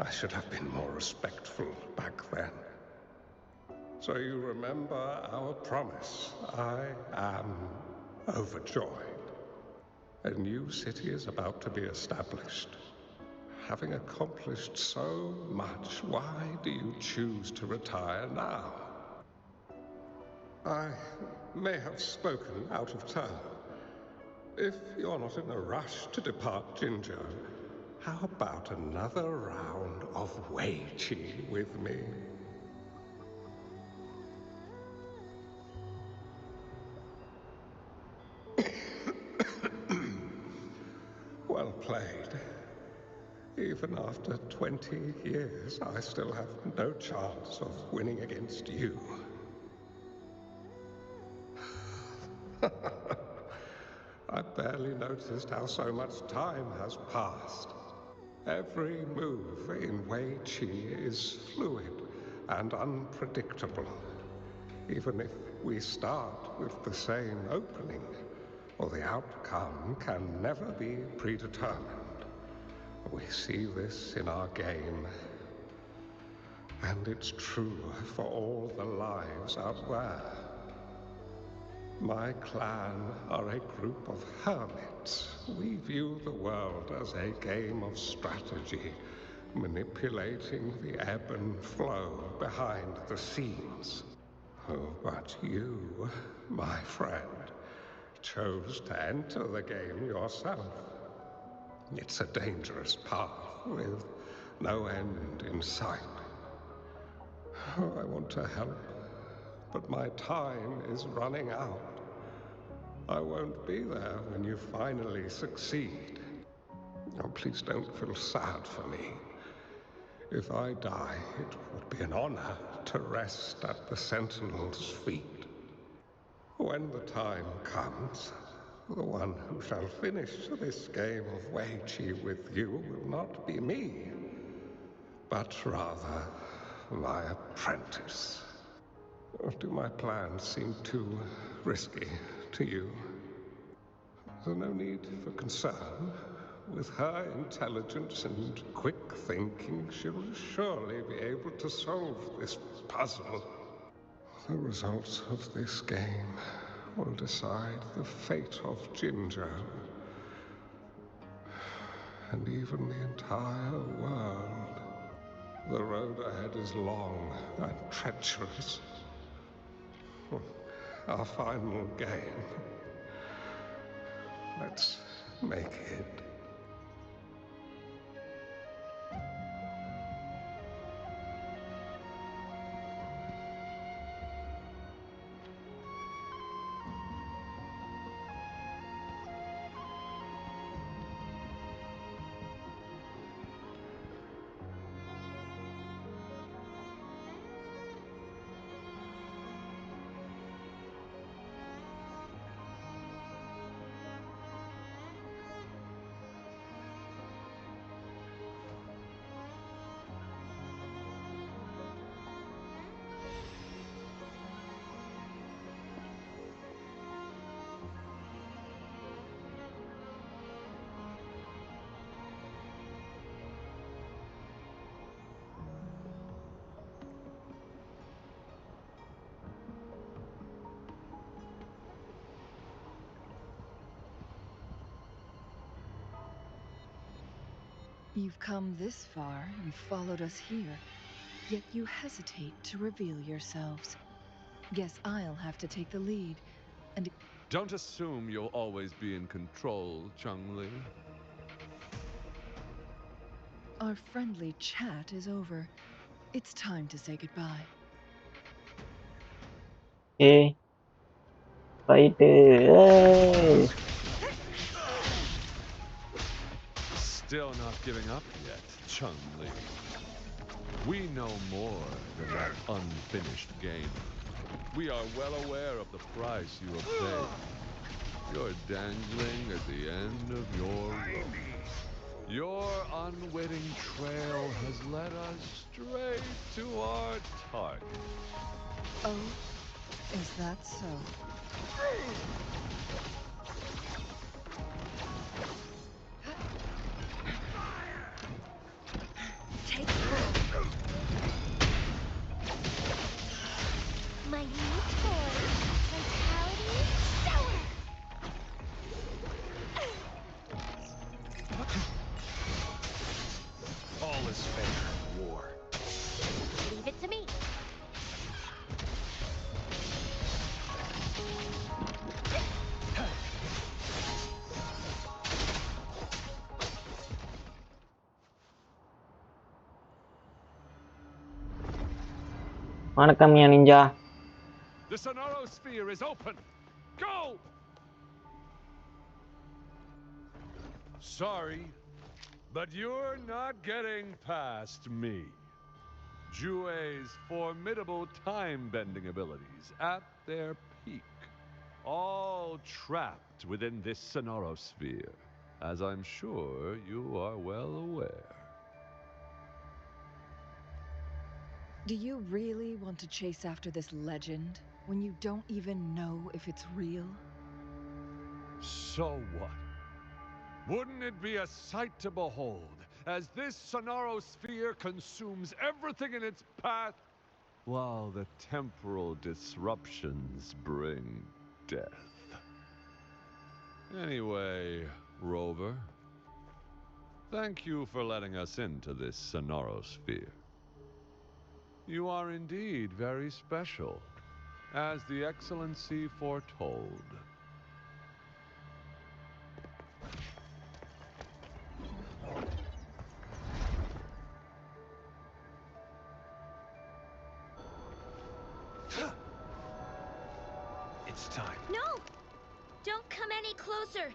I should have been more respectful back then. So you remember our promise. I am overjoyed. A new city is about to be established. Having accomplished so much, why do you choose to retire now? I may have spoken out of turn. If you're not in a rush to depart Jinzhou, how about another round of Wei-Chi with me? Well played. Even after 20 years, I still have no chance of winning against you. I barely noticed how so much time has passed. Every move in Wei-Chi is fluid and unpredictable. Even if we start with the same opening, or the outcome can never be predetermined. We see this in our game, and it's true for all the lives out there. My clan are a group of hermits. We view the world as a game of strategy, manipulating the ebb and flow behind the scenes. Oh, but you, my friend, chose to enter the game yourself. It's a dangerous path with no end in sight. Oh, I want to help, but my time is running out. I won't be there when you finally succeed. Oh, please don't feel sad for me. If I die, it would be an honor to rest at the Sentinel's feet. When the time comes, the one who shall finish this game of Wei-Chi with you will not be me, but rather my apprentice. Or do my plans seem too risky to you? There's no need for concern. With her intelligence and quick thinking, she will surely be able to solve this puzzle. The results of this game will decide the fate of Jinzhou, and even the entire world. The road ahead is long and treacherous. Our final game. Let's make it. You've come this far and followed us here, yet you hesitate to reveal yourselves. Guess I'll have to take the lead, and... Don't assume you'll always be in control, Chun-Li. Our friendly chat is over. It's time to say goodbye. Hey. Fight. Hey. Still not giving up yet, Chun-Li. We know more than that unfinished game. We are well aware of the price you have paid. You're dangling at the end of your rope. Your unwitting trail has led us straight to our target. Oh, is that so? Take hold. My new toy, Vitality Sour. All is fair in war. Leave it to me. வணக்கம் ninja. The Sonorosphere is open! Go! Sorry, but you're not getting past me. Jue's formidable time-bending abilities at their peak. All trapped within this Sonorosphere, as I'm sure you are well aware. Do you really want to chase after this legend when you don't even know if it's real? So what? Wouldn't it be a sight to behold as this Sonorosphere consumes everything in its path while the temporal disruptions bring death? Anyway, Rover, thank you for letting us into this Sonorosphere. You are indeed very special, as the Excellency foretold. It's time. No! Don't come any closer!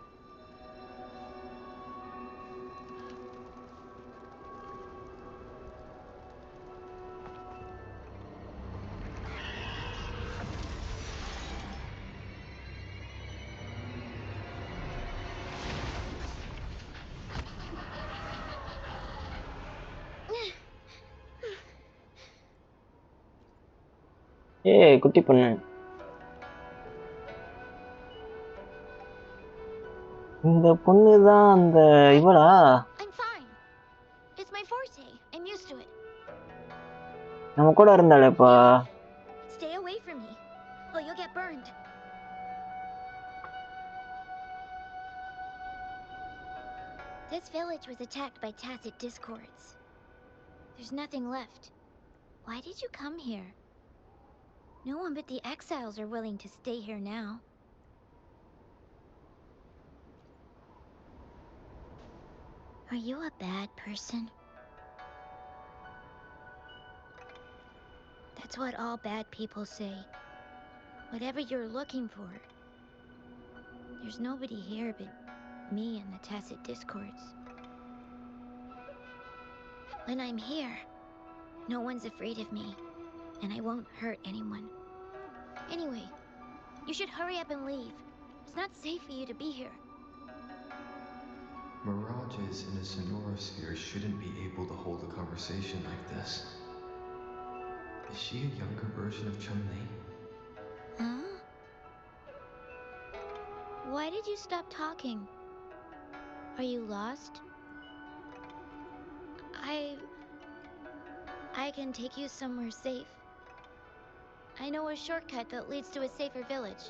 ஏய் குட்டி பொண்ணு இந்த பொண்ணு தான் அந்த இவளா I'm fine. It's my forte. I'm used to it. நம்ம கூட இருந்தாளேப்பா Stay away from me, or you'll get burned. This village was attacked by tacit discords. There's nothing left. Why did you come here? No one but the exiles are willing to stay here now. Are you a bad person? That's what all bad people say. Whatever you're looking for. There's nobody here but me and the tacit discords. When I'm here, no one's afraid of me, and I won't hurt anyone. Anyway, you should hurry up and leave. It's not safe for you to be here. Mirages in a Sonorosphere shouldn't be able to hold a conversation like this. Is she a younger version of Chun-Li? Huh? Why did you stop talking? Are you lost? I can take you somewhere safe. I know a shortcut that leads to a safer village.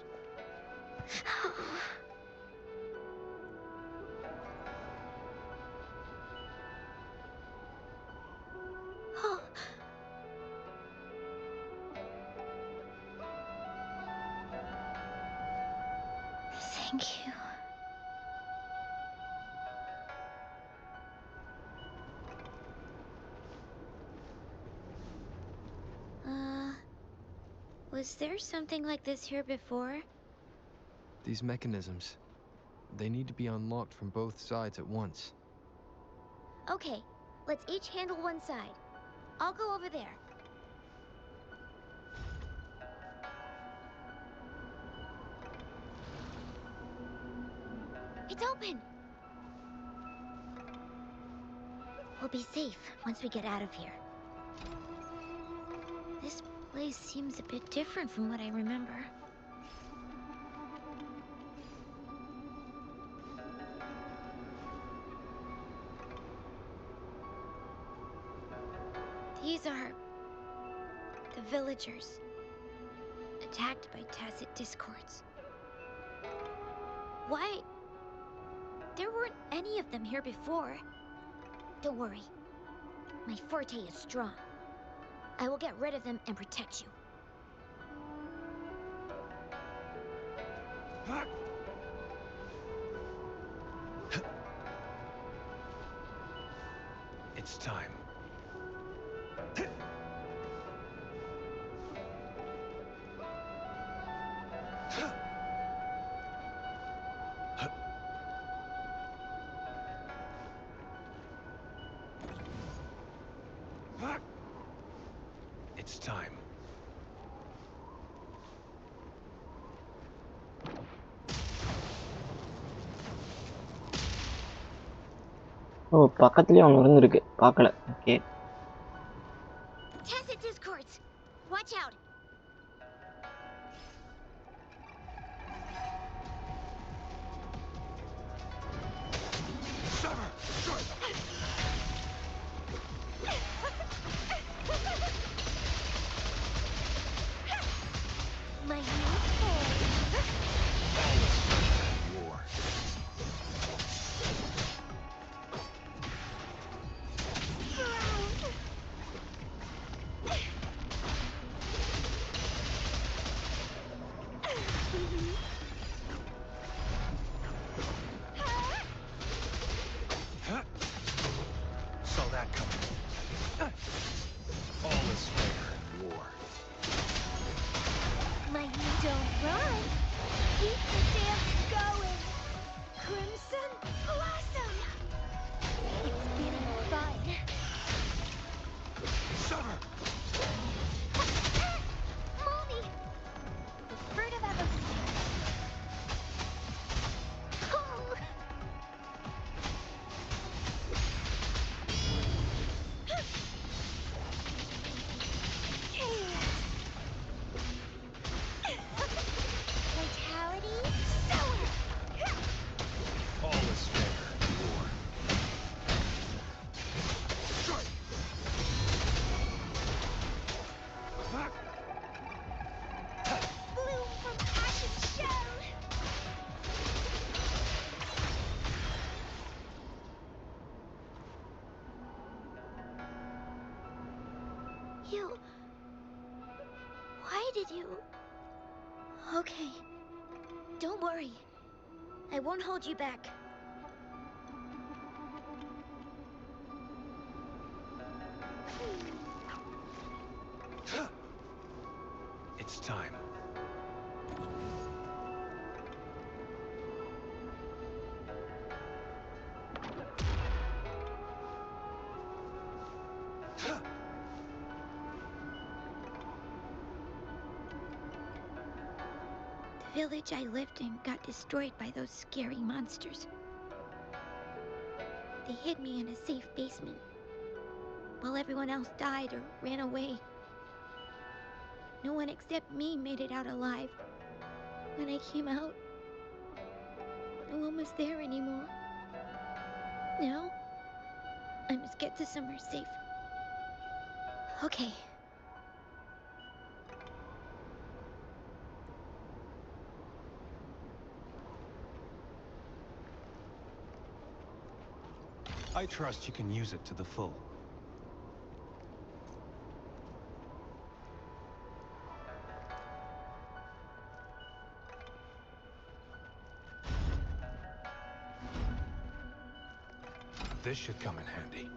Thank you. Was there something like this here before? These mechanisms, they need to be unlocked from both sides at once. Okay, let's each handle one side. I'll go over there. It's open! We'll be safe once we get out of here. This place seems a bit different from what I remember. These are the villagers, attacked by tacit discords. Why? There weren't any of them here before. Don't worry. My forte is strong. I will get rid of them and protect you. It's time. It's time. ஓ பக்கத்துலயே ஒன்று இருந்திருக்கு பார்க்கல. Okay. Tacit discords. Watch out. My new toy. Saw that coming. All is fair in war. My you don't run. Keep the dance going. Crimson Blossom. It's getting fun. Summer! Mommy! The fruit of evolution. Oh. Vitality, sour. All is fair in war. Bloom from ashen shell. You... Why did you... Okay. Don't worry. I won't hold you back. It's time. The village I lived in got destroyed by those scary monsters. They hid me in a safe basement, while everyone else died or ran away. No one except me made it out alive. When I came out, no one was there anymore. Now, I must get to somewhere safe. Okay. I trust you can use it to the full. This should come in handy.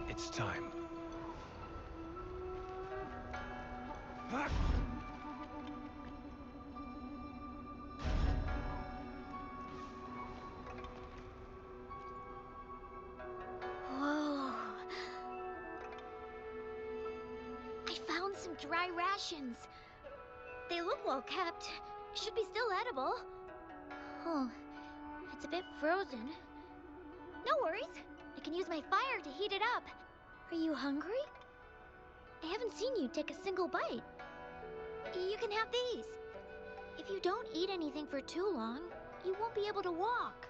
It's time. Whoa. I found some dry rations. They look well kept. Should be still edible. Oh, it's a bit frozen. No worries. I can use my fire to heat it up. Are you hungry? I haven't seen you take a single bite. You can have these. If you don't eat anything for too long, you won't be able to walk.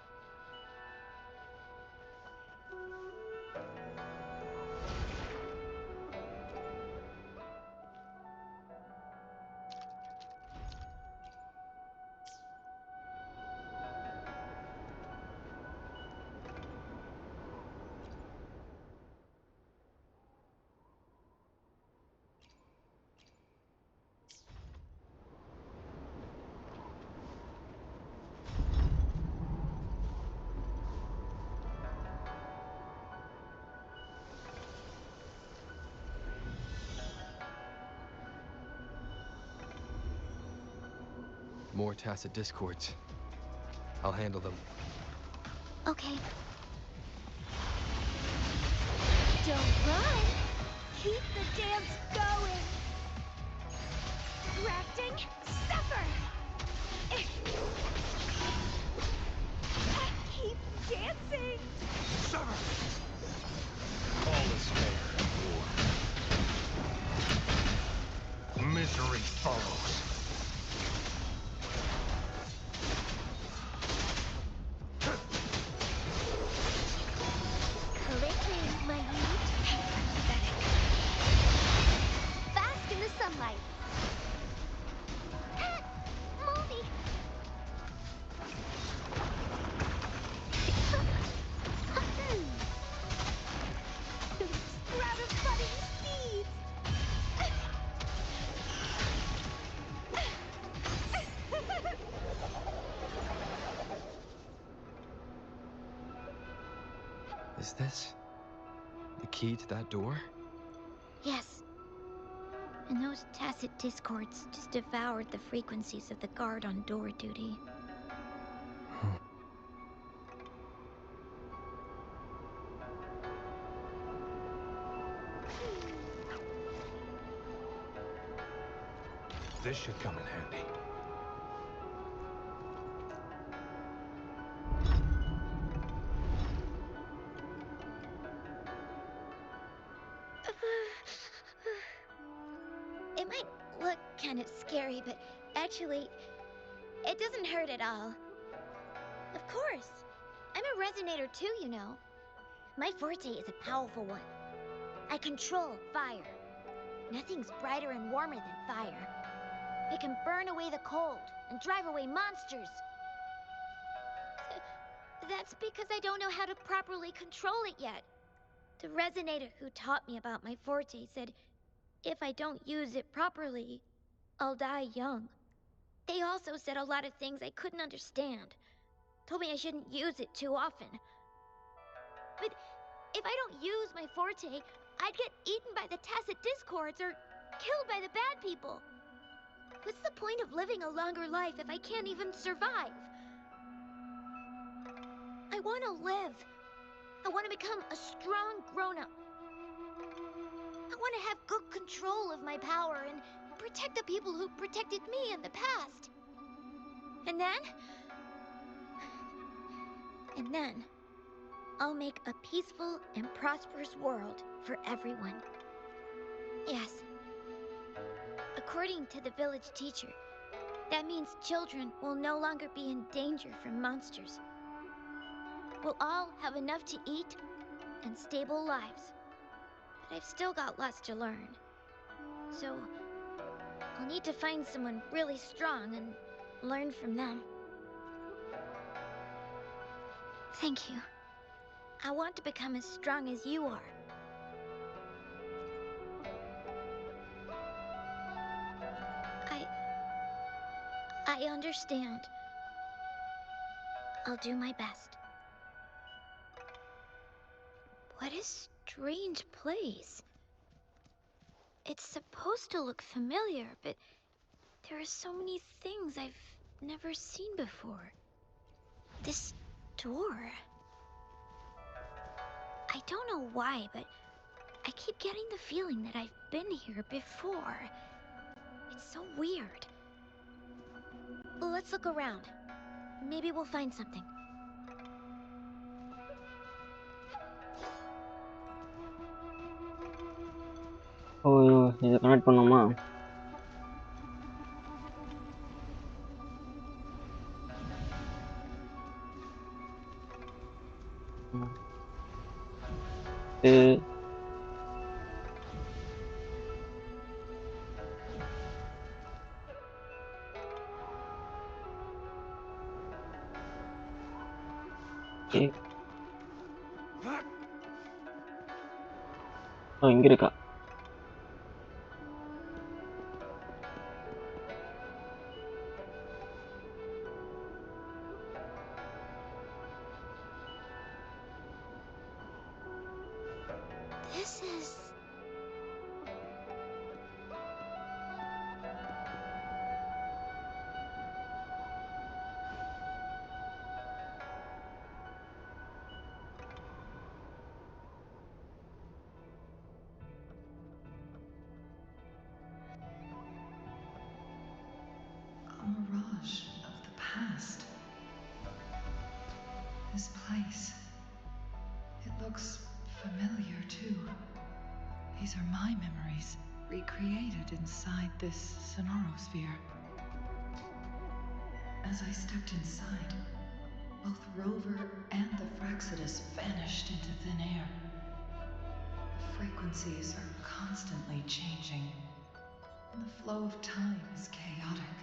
More tacit discords. I'll handle them. Okay. Don't run! Keep the dance going! Correcting, suffer! Keep dancing! Summer! All is fair in war. Misery follows. Correcting, my heat. Pathetic. Bask in the sunlight. Moldy! Sprout of budding seeds! Is this the key to that door? Yes. And those tacit discords just devoured the frequencies of the guard on door duty. This should come in handy. It might look kind of scary, but actually, it doesn't hurt at all. Of course. I'm a resonator too, you know. My forte is a powerful one. I control fire. Nothing's brighter and warmer than fire. It can burn away the cold and drive away monsters. That's because I don't know how to properly control it yet. The resonator who taught me about my forte said, if I don't use it properly, I'll die young. They also said a lot of things I couldn't understand. Told me I shouldn't use it too often. But if I don't use my forte, I'd get eaten by the tacit discords or killed by the bad people. What's the point of living a longer life if I can't even survive? I want to live. I want to become a strong grown-up. I want to have good control of my power and protect the people who protected me in the past. And then, I'll make a peaceful and prosperous world for everyone. Yes. According to the village teacher, that means children will no longer be in danger from monsters. We'll all have enough to eat and stable lives. But I've still got lots to learn. So, I'll need to find someone really strong and learn from them. Thank you. I want to become as strong as you are. I understand. I'll do my best. What a strange place. It's supposed to look familiar, but there are so many things I've never seen before. This door. I don't know why, but I keep getting the feeling that I've been here before. It's so weird. Let's look around. Maybe we'll find something. ஓ இதை connect பண்ணோமா? ஓ இங்க இருக்கா? This is... A mirage of the past. This place. It looks familiar too. These are my memories, recreated inside this sonorosphere. As I stepped inside, both Rover and the Fraxidus vanished into thin air. The frequencies are constantly changing, and the flow of time is chaotic,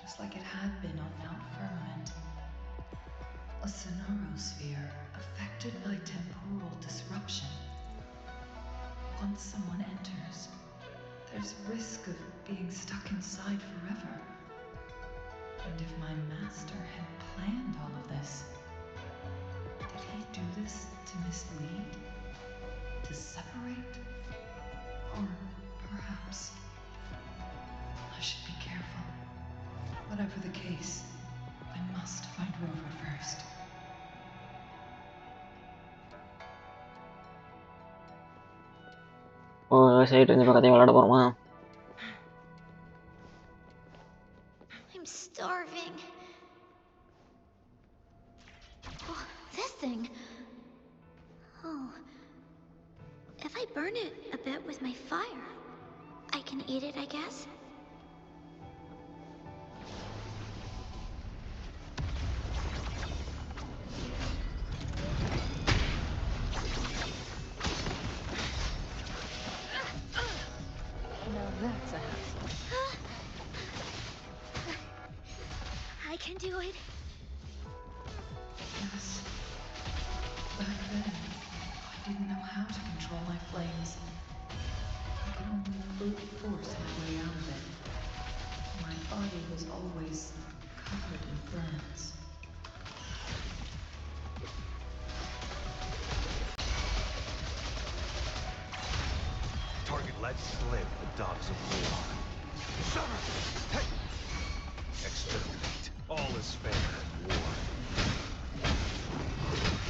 just like it had been on Mount Firmament. A sonorosphere affected by temporal disruption. Once someone enters, there's risk of being stuck inside forever. And if my master had planned all of this, did he do this to mislead? To separate? Or perhaps I should be careful. Whatever the case, I must find Rover first. O side இந்த பக்கத்தையும் விளையாட போறோமா? I'm starving. Oh, this thing. Oh. If I burn it a bit with my fire, I can eat it, I guess. Now that's a hassle. I can do it. Yes. Back then, I didn't know how to control my flames. I could only brute force my way out of it. My body was always covered in burns. Target let slip the dogs of war. Summer! Hey! Exterminate. All is fair in war.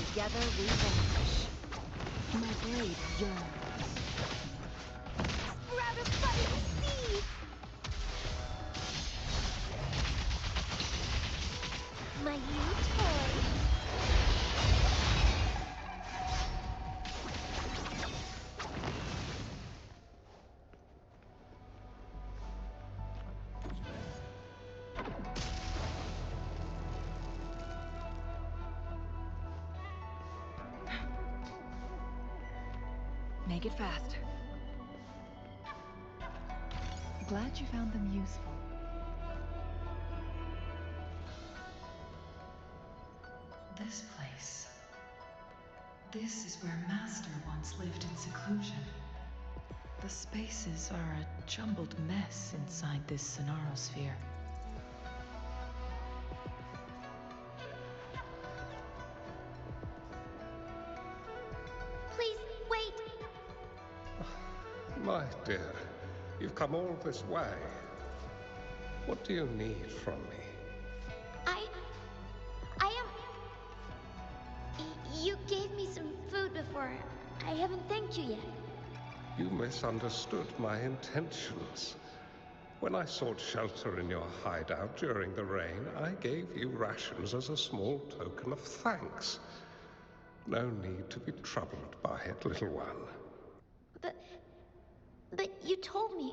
Together we vanish. My blade yearns. Rather funny to see. My new toy. Make it fast. Glad you found them useful. This place. This is where Master once lived in seclusion. The spaces are a jumbled mess inside this sonorosphere. dear. You've come all this way. What do you need from me? You gave me some food before. I haven't thanked you yet. You misunderstood my intentions. When I sought shelter in your hideout during the rain, I gave you rations as a small token of thanks. No need to be troubled by it, little one. But you told me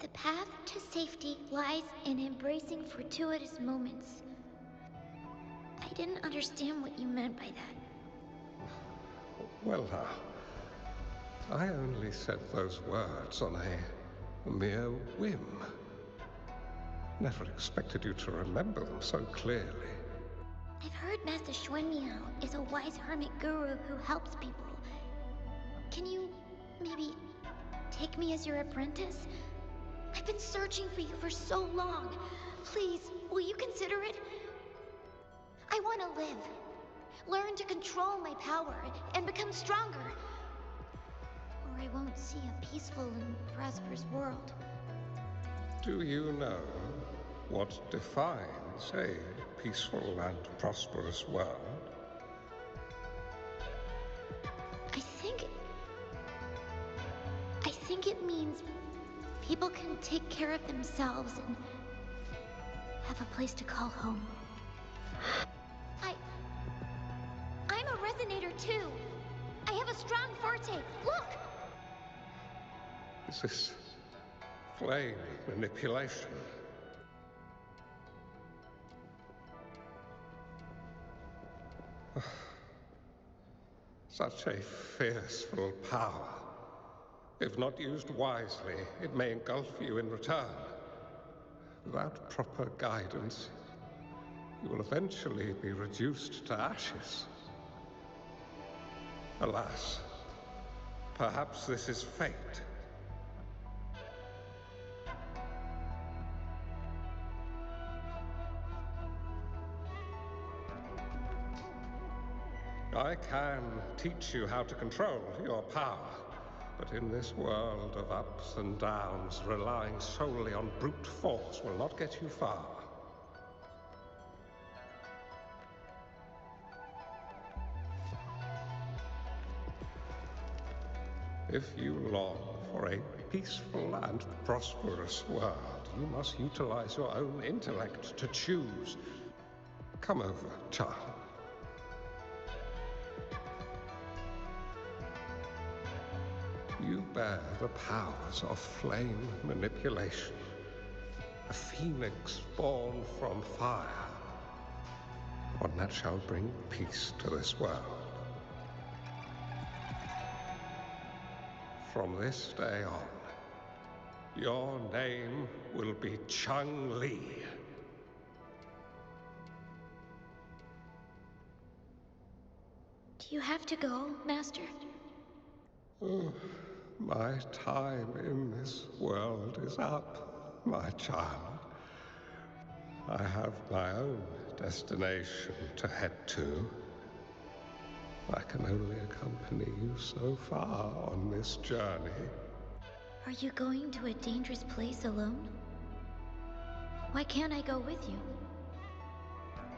the path to safety lies in embracing fortuitous moments. I didn't understand what you meant by that. Well now, I only said those words on a mere whim. Never expected you to remember them so clearly. I've heard Master Xuanmiao is a wise hermit guru who helps people. Can you maybe take me as your apprentice? I've been searching for you for so long. Please, will you consider it? I want to live. Learn to control my power and become stronger. Or I won't see a peaceful and prosperous world. Do you know what defines a peaceful and prosperous world? I think it means people can take care of themselves and have a place to call home. I'm a resonator too. I have a strong forte. Look! Is this flame manipulation? Such a fearful power. If not used wisely, it may engulf you in return. Without proper guidance, you will eventually be reduced to ashes. Alas, perhaps this is fate. I can teach you how to control your power, but in this world of ups and downs, relying solely on brute force will not get you far. If you long for a peaceful and prosperous world, you must utilize your own intellect to choose. Come over, child. You bear the powers of flame manipulation, a phoenix born from fire, one that shall bring peace to this world. From this day on, your name will be Chun-Li. Do you have to go, Master? My time in this world is up, my child. I have my own destination to head to. I can only accompany you so far on this journey. Are you going to a dangerous place alone? Why can't I go with you?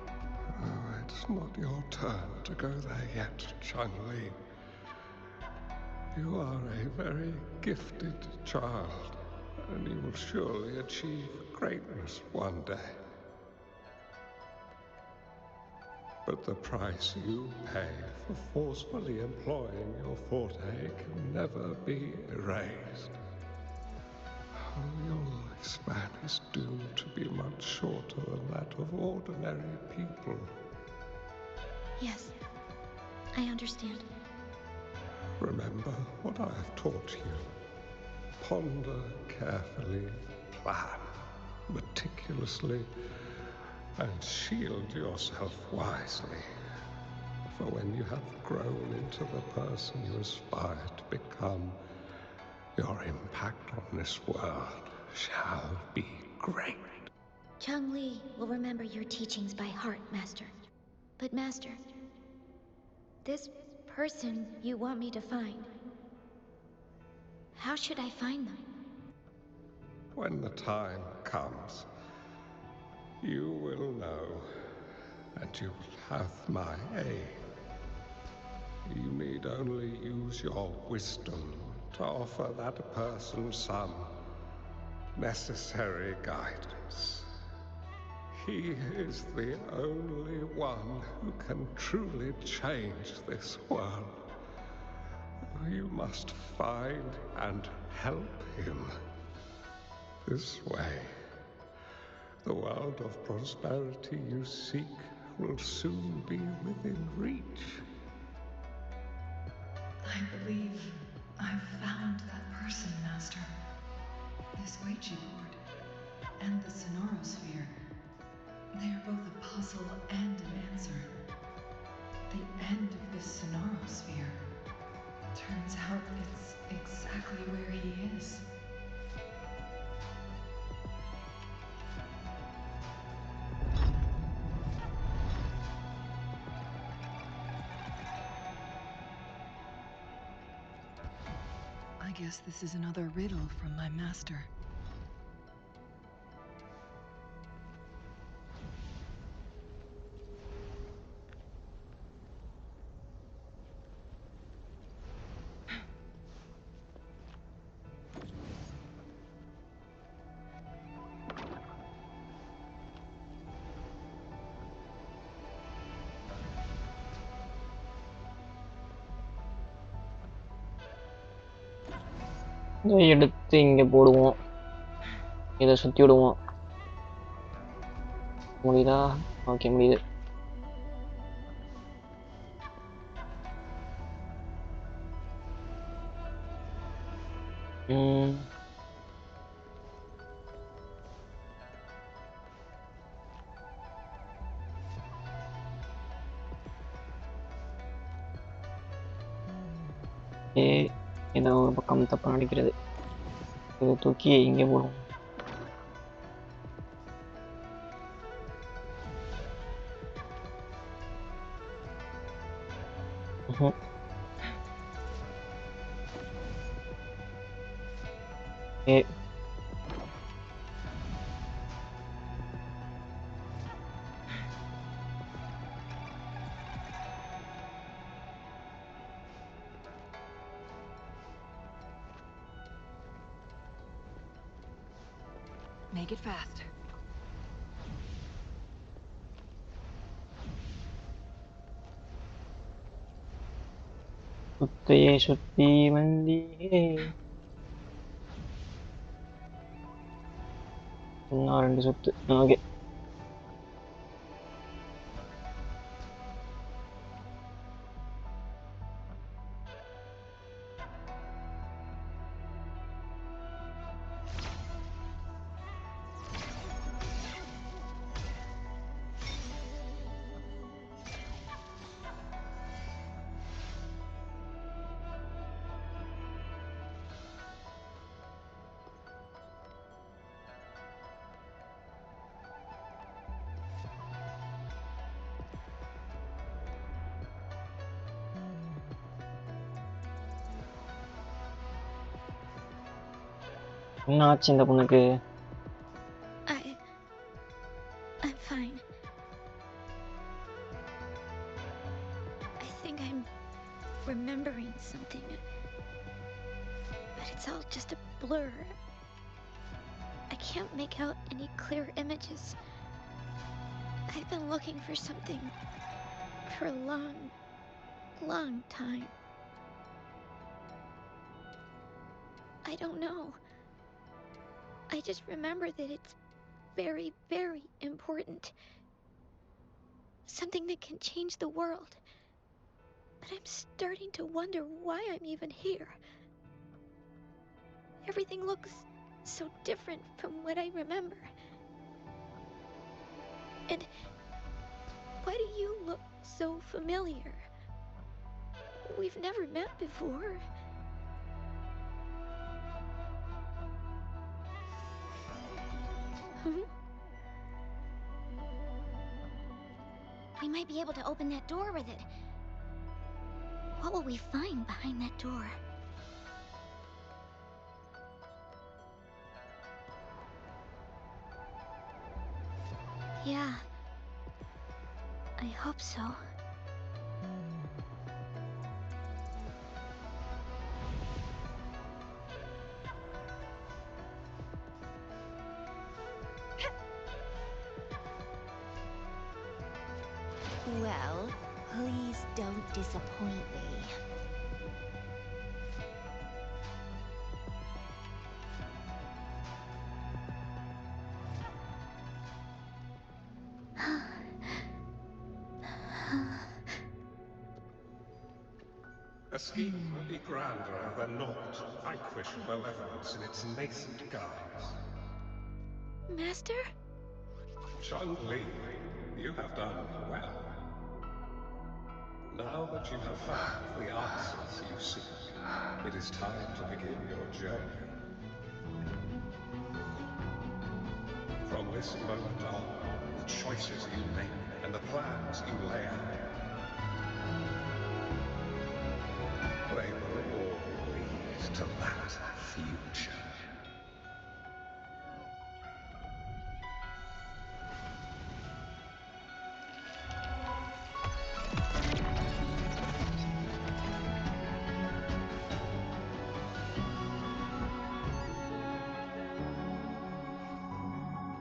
Oh, it's not your turn to go there yet, Chun-Li. You are a very gifted child, and you will surely achieve greatness one day. But the price you pay for forcefully employing your forte can never be erased. Oh, your lifespan is doomed to be much shorter than that of ordinary people. Yes, I understand. Remember what I have taught you. Ponder carefully, plan meticulously, and shield yourself wisely. For when you have grown into the person you aspire to become, your impact on this world shall be great. Chun-Li will remember your teachings by heart, Master. But Master, this person you want me to find, How should I find them? When the time comes, you will know, and you will have my aid. You need only use your wisdom to offer that person some necessary guidance. He is the only one who can truly change this world. You must find and help him. This way, the world of prosperity you seek will soon be within reach. I believe I've found that person, Master. This Ouija board and the Sonorosphere. They are both a puzzle and an answer. The end of this Sonorosphere. Turns out it's exactly where he is. I guess this is another riddle from my master. இதை எடுத்து இங்கே போடுவோம். இதை சுற்றி விடுவோம். முடியுதா? Okay, முடியுது. ஏதோ ஒரு பக்கம் தப்பாக நடிக்கிறது. இதை தூக்கி இங்கே போடுவோம். Make it fast. சுத்தியே சுத்தி வந்தியே. இன்னும் 2 சுத்து. ஓகே. என்ன ஆச்சு இந்த பொண்ணுக்கு? I'm fine. I think I'm remembering something, but it's all just a blur. I can't make out any clear images. I've been looking for something for a long time. I don't know. I just remember that it's very, very important. Something that can change the world. But I'm starting to wonder why I'm even here. Everything looks so different from what I remember. And why do you look so familiar? We've never met before. We might be able to open that door with it. What will we find behind that door? Yeah. I hope so. Well, please don't disappoint me. A scheme would be grander than naught to vanquish malevolence in its nascent guise. Master? Chun-Li, you have done well. Now that you have found the answers you seek, it is time to begin your journey. From this moment on, the choices you make and the plans you lay out, they will all lead to that future.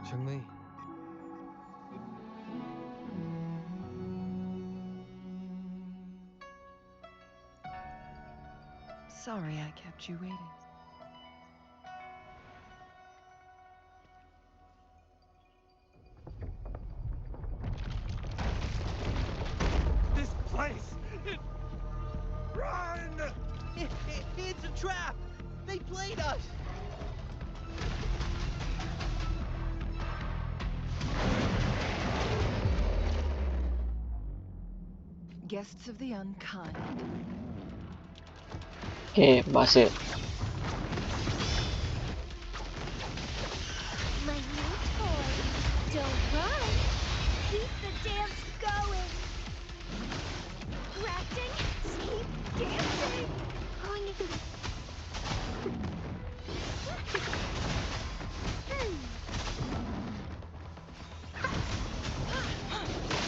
Chun-Li. Sorry I kept you waiting. This place! Run! It's a trap! They played us! Guests of the unkind. Okay, bahasa. My new toy. Don't run. Keep the dance going. Acting. Keep dancing.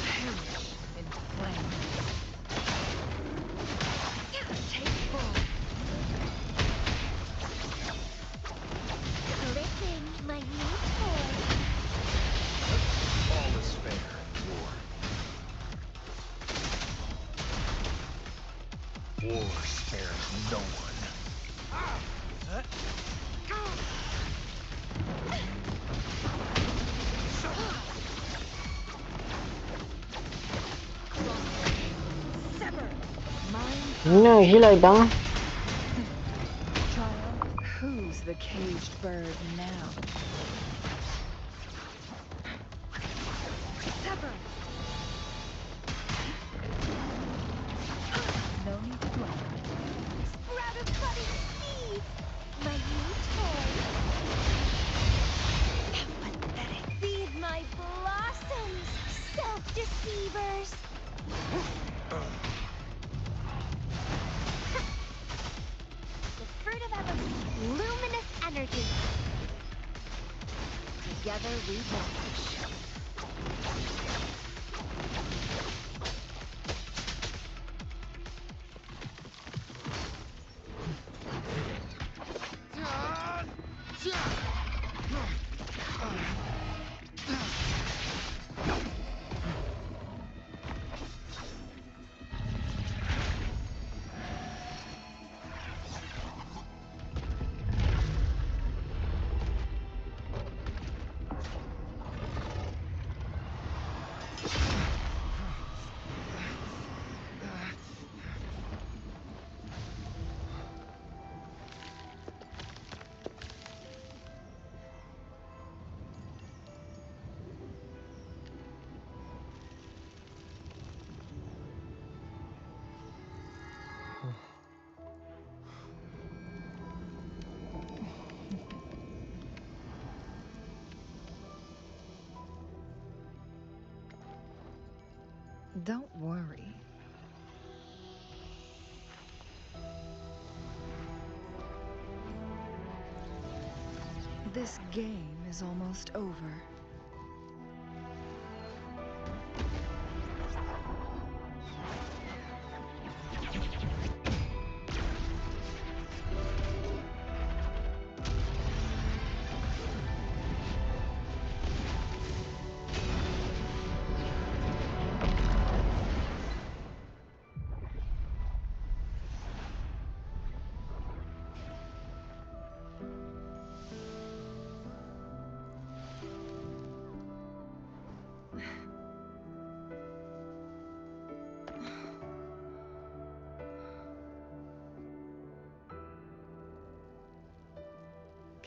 Perish in flames. Take full. Listen, my new toy. All is fair. War spares no one. Sever. Mind No, hilang dah. triumph. Who's the caged bird now? Sever. No need to dwell. Sprout of budding seeds. My new toy. Pathetic. Feed my blossoms, self-deceivers. The fruit of evolution. Luminous energy. Together we vanish. Don't worry. This game is almost over.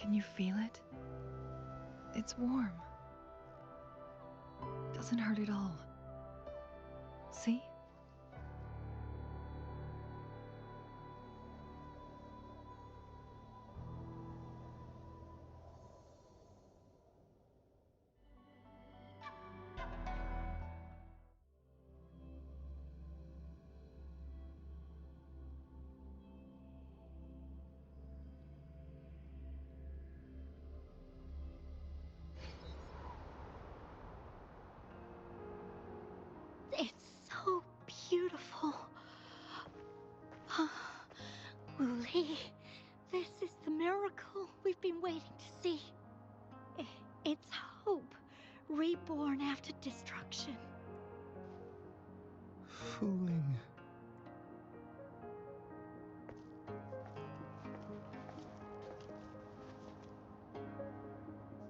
Can you feel it? It's warm. Doesn't hurt at all. See? It's so beautiful. Wooly, this is the miracle we've been waiting to see. It's hope, reborn after destruction. Fooling.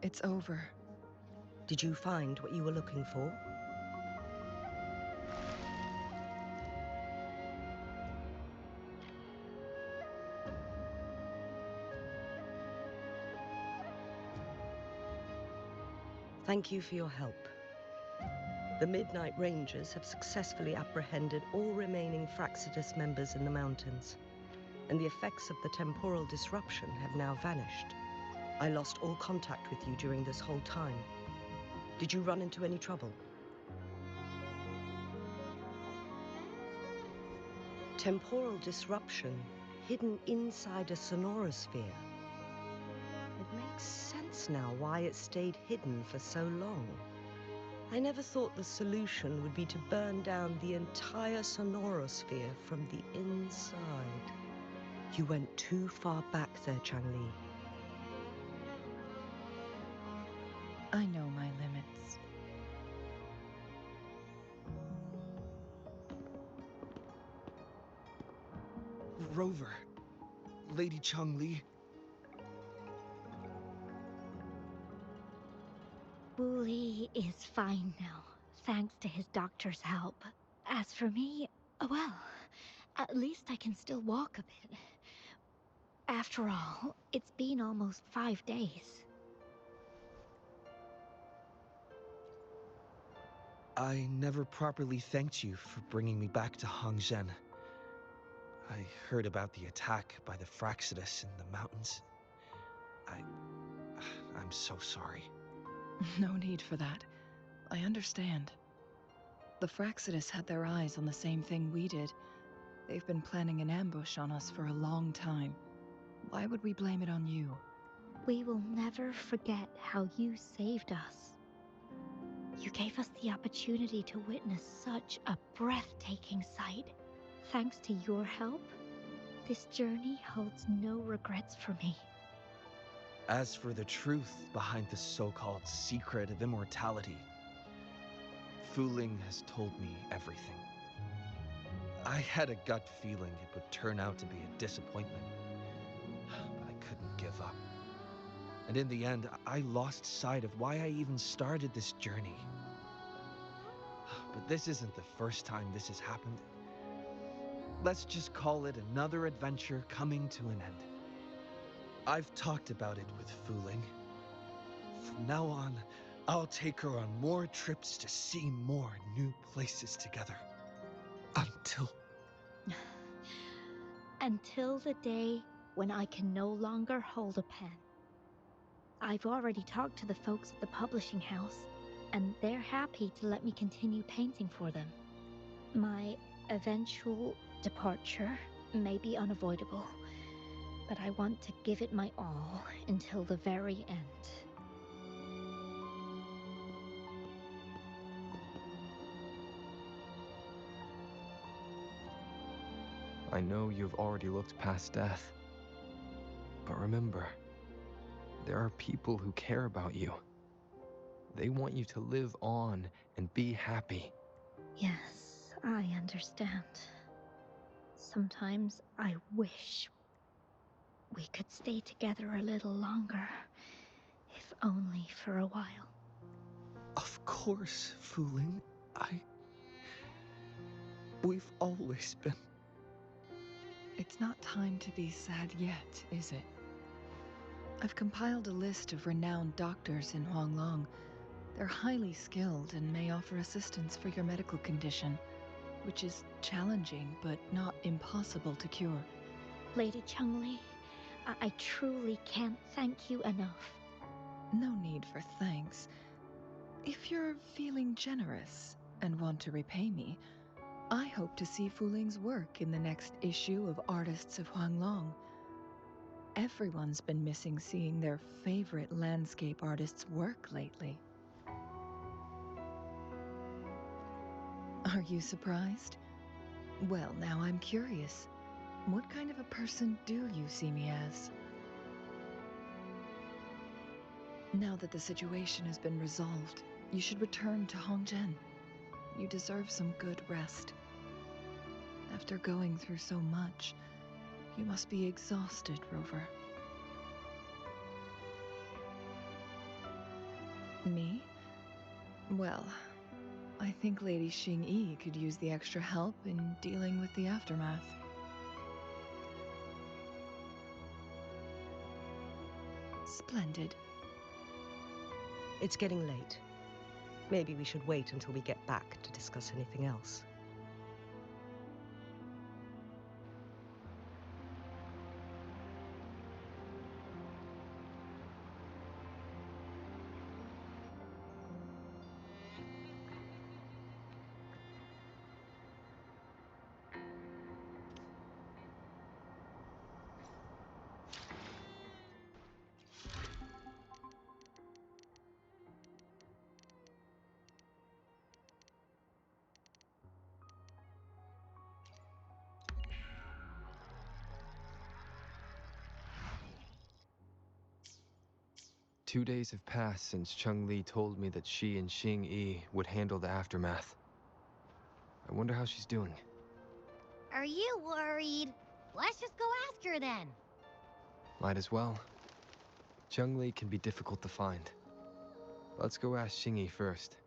It's over. Did you find what you were looking for? Thank you for your help. The Midnight Rangers have successfully apprehended all remaining Fraxidus members in the mountains, and the effects of the temporal disruption have now vanished. I lost all contact with you during this whole time. Did you run into any trouble? Temporal disruption hidden inside a sonorosphere. It makes sense now why it stayed hidden for so long. I never thought the solution would be to burn down the entire sonorosphere from the inside. You went too far back there, Changli. I know my limits. Rover. Lady Changli. Wooly is fine now, thanks to his doctor's help. As for me, well, at least I can still walk a bit. After all, it's been almost 5 days. I never properly thanked you for bringing me back to Hongzhen. I heard about the attack by the Fraxidus in the mountains. I'm so sorry. No need for that. I understand. The Fraxidus had their eyes on the same thing we did. They've been planning an ambush on us for a long time. Why would we blame it on you? We will never forget how you saved us. You gave us the opportunity to witness such a breathtaking sight. Thanks to your help, this journey holds no regrets for me. As for the truth behind the so-called secret of immortality, Fooling has told me everything. I had a gut feeling it would turn out to be a disappointment, but I couldn't give up. And in the end, I lost sight of why I even started this journey. But this isn't the first time this has happened. Let's just call it another adventure coming to an end. I've talked about it with Fooling. From now on, I'll take her on more trips to see more new places together. Until the day when I can no longer hold a pen. I've already talked to the folks at the publishing house, and they're happy to let me continue painting for them. My eventual departure may be unavoidable, but I want to give it my all until the very end. I know you've already looked past death, but remember, there are people who care about you. They want you to live on and be happy. Yes, I understand. Sometimes I wish we could stay together a little longer, if only for a while. Of course, Fooling. We've always been... It's not time to be sad yet, is it? I've compiled a list of renowned doctors in Huanglong. They're highly skilled and may offer assistance for your medical condition, which is challenging but not impossible to cure. Lady Changli, I truly can't thank you enough. No need for thanks. If you're feeling generous and want to repay me, I hope to see Fu Ling's work in the next issue of Artists of Huanglong. Everyone's been missing seeing their favorite landscape artists' work lately. Are you surprised? Well, now I'm curious. What kind of a person do you see me as? Now that the situation has been resolved, you should return to Hongzhen. You deserve some good rest. After going through so much, you must be exhausted, Rover. Me? Well, I think Lady Xingyi could use the extra help in dealing with the aftermath. Splendid. It's getting late. Maybe we should wait until we get back to discuss anything else. Two days have passed since Changli told me that she and Xingyi would handle the aftermath. I wonder how she's doing. Are you worried? Let's just go ask her then. Might as well. Changli can be difficult to find. Let's go ask Xingyi first.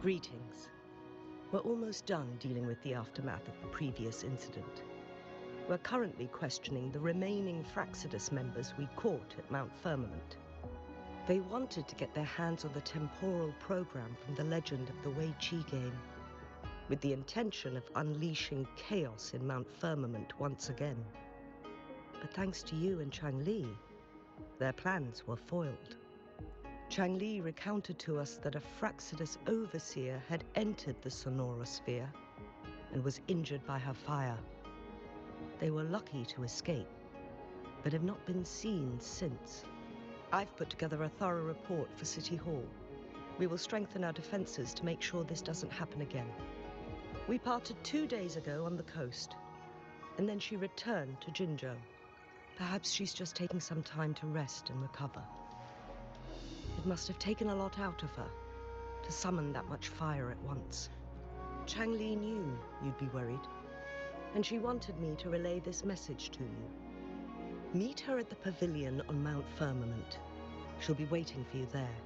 Greetings. We're almost done dealing with the aftermath of the previous incident. We're currently questioning the remaining Fraxidus members we caught at Mount Firmament. They wanted to get their hands on the temporal program from the legend of the Wei Qi game, with the intention of unleashing chaos in Mount Firmament once again. But thanks to you and Changli, their plans were foiled. Changli recounted to us that a Fraxidus overseer had entered the Sonora sphere and was injured by her fire. They were lucky to escape, but have not been seen since. I've put together a thorough report for City Hall. We will strengthen our defenses to make sure this doesn't happen again. We parted 2 days ago on the coast, and then she returned to Jinzhou. Perhaps she's just taking some time to rest and recover. It must have taken a lot out of her to summon that much fire at once. Changli knew you'd be worried, and she wanted me to relay this message to you. Meet her at the pavilion on Mount Firmament. She'll be waiting for you there.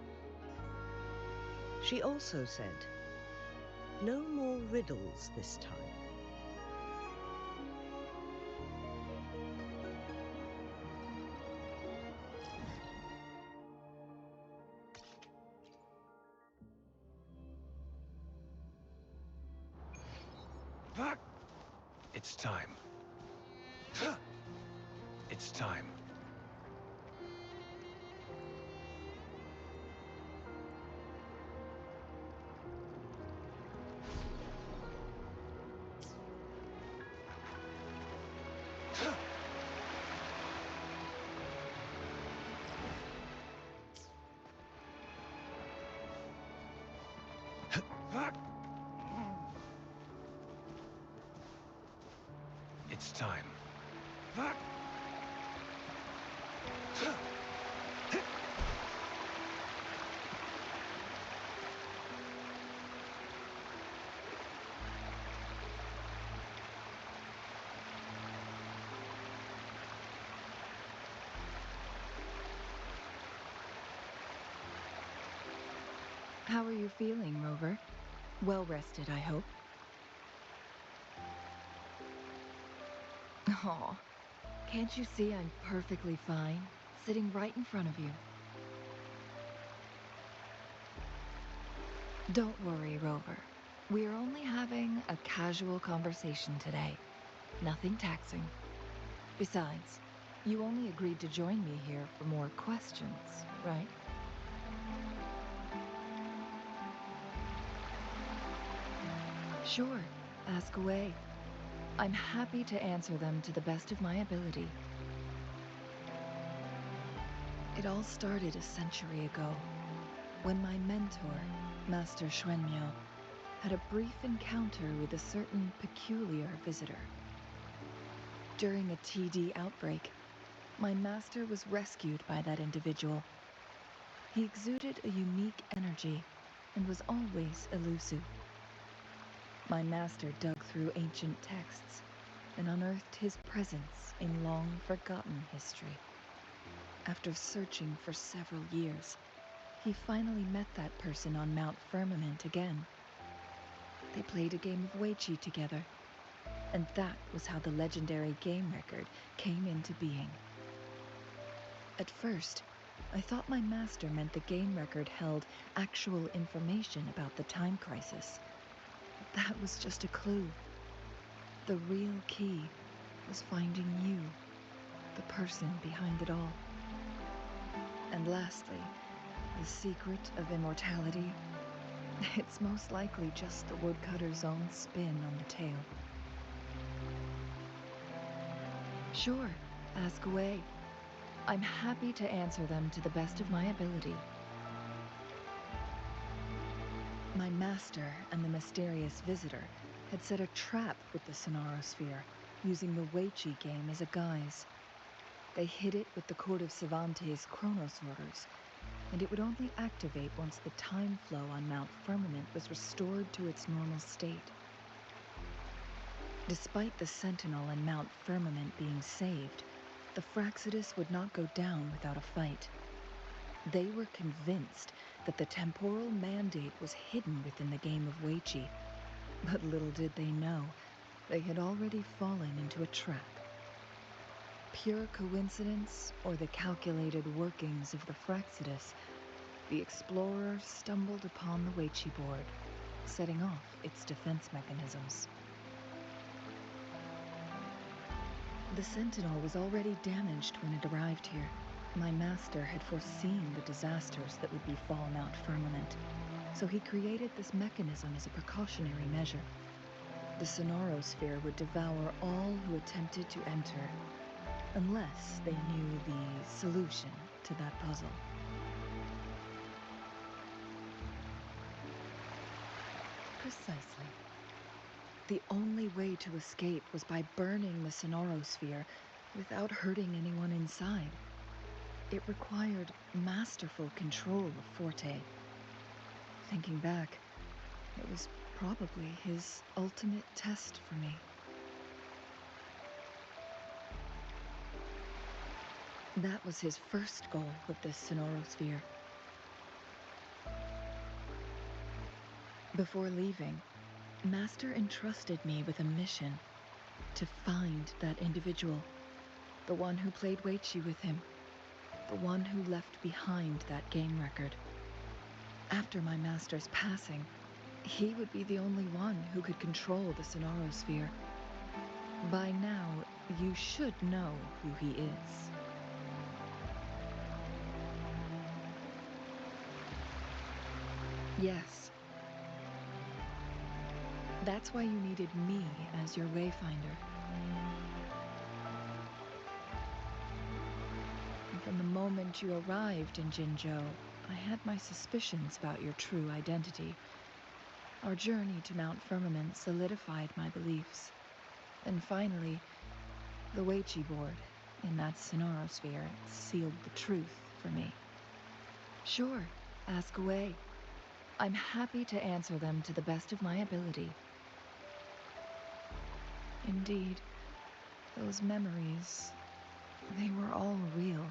She also said, no more riddles this time. It's time. It's time. It's time. How are you feeling, Rover? Well rested, I hope. Aw, can't you see I'm perfectly fine, sitting right in front of you? Don't worry, Rover. We're only having a casual conversation today. Nothing taxing. Besides, you only agreed to join me here for more questions, right? Sure, ask away. I'm happy to answer them to the best of my ability. It all started a century ago, when my mentor, Master Xuanmiao, had a brief encounter with a certain peculiar visitor. During a TD outbreak, my master was rescued by that individual. He exuded a unique energy and was always elusive. My master dug through ancient texts and unearthed his presence in long-forgotten history. After searching for several years, he finally met that person on Mount Firmament again. They played a game of Weiqi together, and that was how the legendary game record came into being. At first, I thought my master meant the game record held actual information about the time crisis. That was just a clue. The real key was finding you, the person behind it all. And lastly, the secret of immortality. It's most likely just the woodcutter's own spin on the tale. Sure, ask away. I'm happy to answer them to the best of my ability. My master and the mysterious visitor had set a trap with the Sonarosphere, using the Weiqi game as a guise. They hid it with the Court of Cervantes' Chronos orders, and it would only activate once the time flow on Mount Firmament was restored to its normal state. Despite the Sentinel and Mount Firmament being saved, the Fraxidus would not go down without a fight. They were convinced that the temporal mandate was hidden within the game of Weiqi, but little did they know, they had already fallen into a trap. Pure coincidence or the calculated workings of the Fraxidus, the explorer stumbled upon the Weiqi board, setting off its defense mechanisms. The Sentinel was already damaged when it arrived here. My master had foreseen the disasters that would befall Mount Firmament, so he created this mechanism as a precautionary measure. The Sonarosphere would devour all who attempted to enter, unless they knew the solution to that puzzle. Precisely. The only way to escape was by burning the Sonarosphere without hurting anyone inside. It required masterful control of Forte. Thinking back, it was probably his ultimate test for me. That was his first goal with this Sonarosphere. Before leaving, Master entrusted me with a mission to find that individual, the one who played Weiqi with him, the one who left behind that game record. After my master's passing, he would be the only one who could control the Sonarosphere. By now, you should know who he is. Yes. That's why you needed me as your wayfinder. And from the moment you arrived in Jinzhou, I had my suspicions about your true identity. Our journey to Mount Firmament solidified my beliefs. And finally, The Weichi board in that Sonorosphere sealed the truth for me. Sure, ask away. I'm happy to answer them to the best of my ability. Indeed, those memories, they were all real.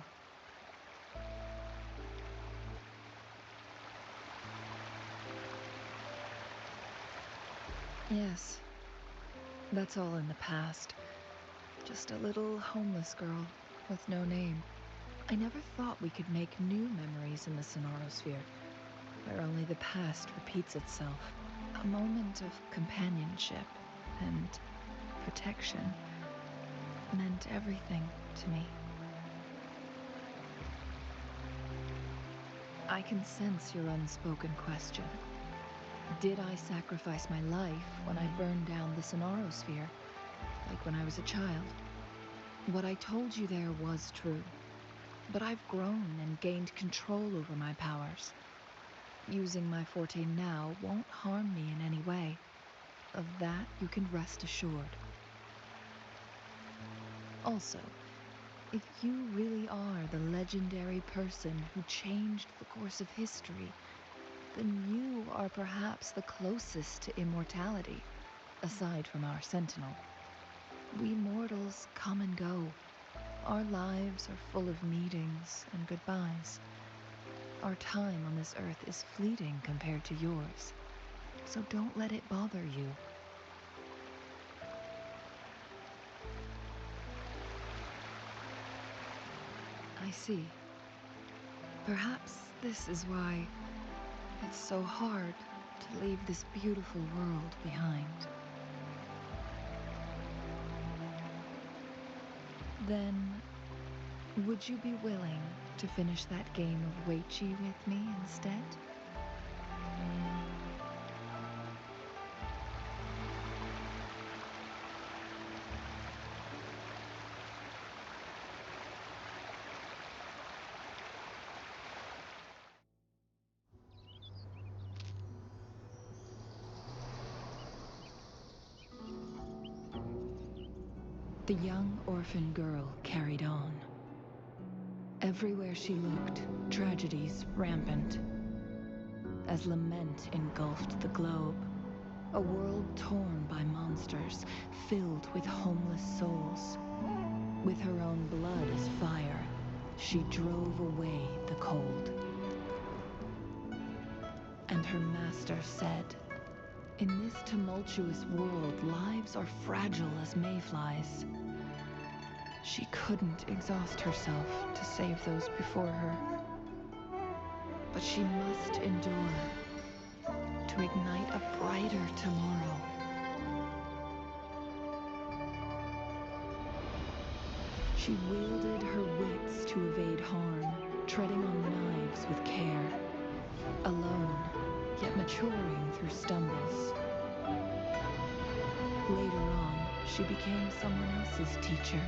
Yes, that's all in the past. Just a little homeless girl with no name. I never thought we could make new memories in the Sonorosphere, where only the past repeats itself. A moment of companionship and protection meant everything to me. I can sense your unspoken question. Did I sacrifice my life when I burned down the Sonorosphere, like when I was a child? What I told you there was true, but I've grown and gained control over my powers. Using my forte now won't harm me in any way. Of that you can rest assured. Also, if you really are the legendary person who changed the course of history, then you are perhaps the closest to immortality, aside from our Sentinel. We mortals come and go. Our lives are full of meetings and goodbyes. Our time on this earth is fleeting compared to yours, so don't let it bother you. I see. Perhaps this is why it's so hard to leave this beautiful world behind. Then, would you be willing to finish that game of Weichi with me instead? The young orphan girl carried on. Everywhere she looked, tragedies rampant. As lament engulfed the globe, a world torn by monsters, filled with homeless souls. With her own blood as fire, she drove away the cold. And her master said, "In this tumultuous world, lives are fragile as mayflies." She couldn't exhaust herself to save those before her. But she must endure to ignite a brighter tomorrow. She wielded her wits to evade harm, treading on knives with care. Alone, yet maturing through stumbles. Later on, she became someone else's teacher.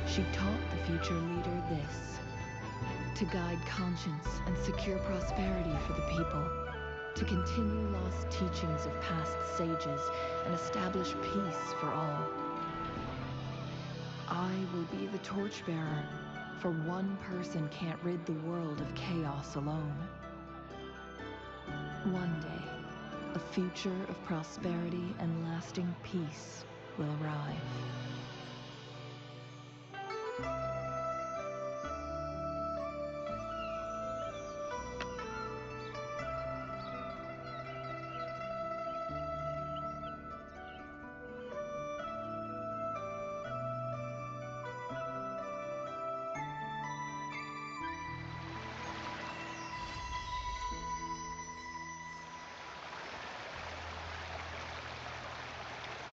She taught the future leader this: to guide conscience and secure prosperity for the people, to continue lost teachings of past sages and establish peace for all. I will be the torchbearer, for one person can't rid the world of chaos alone. One day, a future of prosperity and lasting peace will arrive.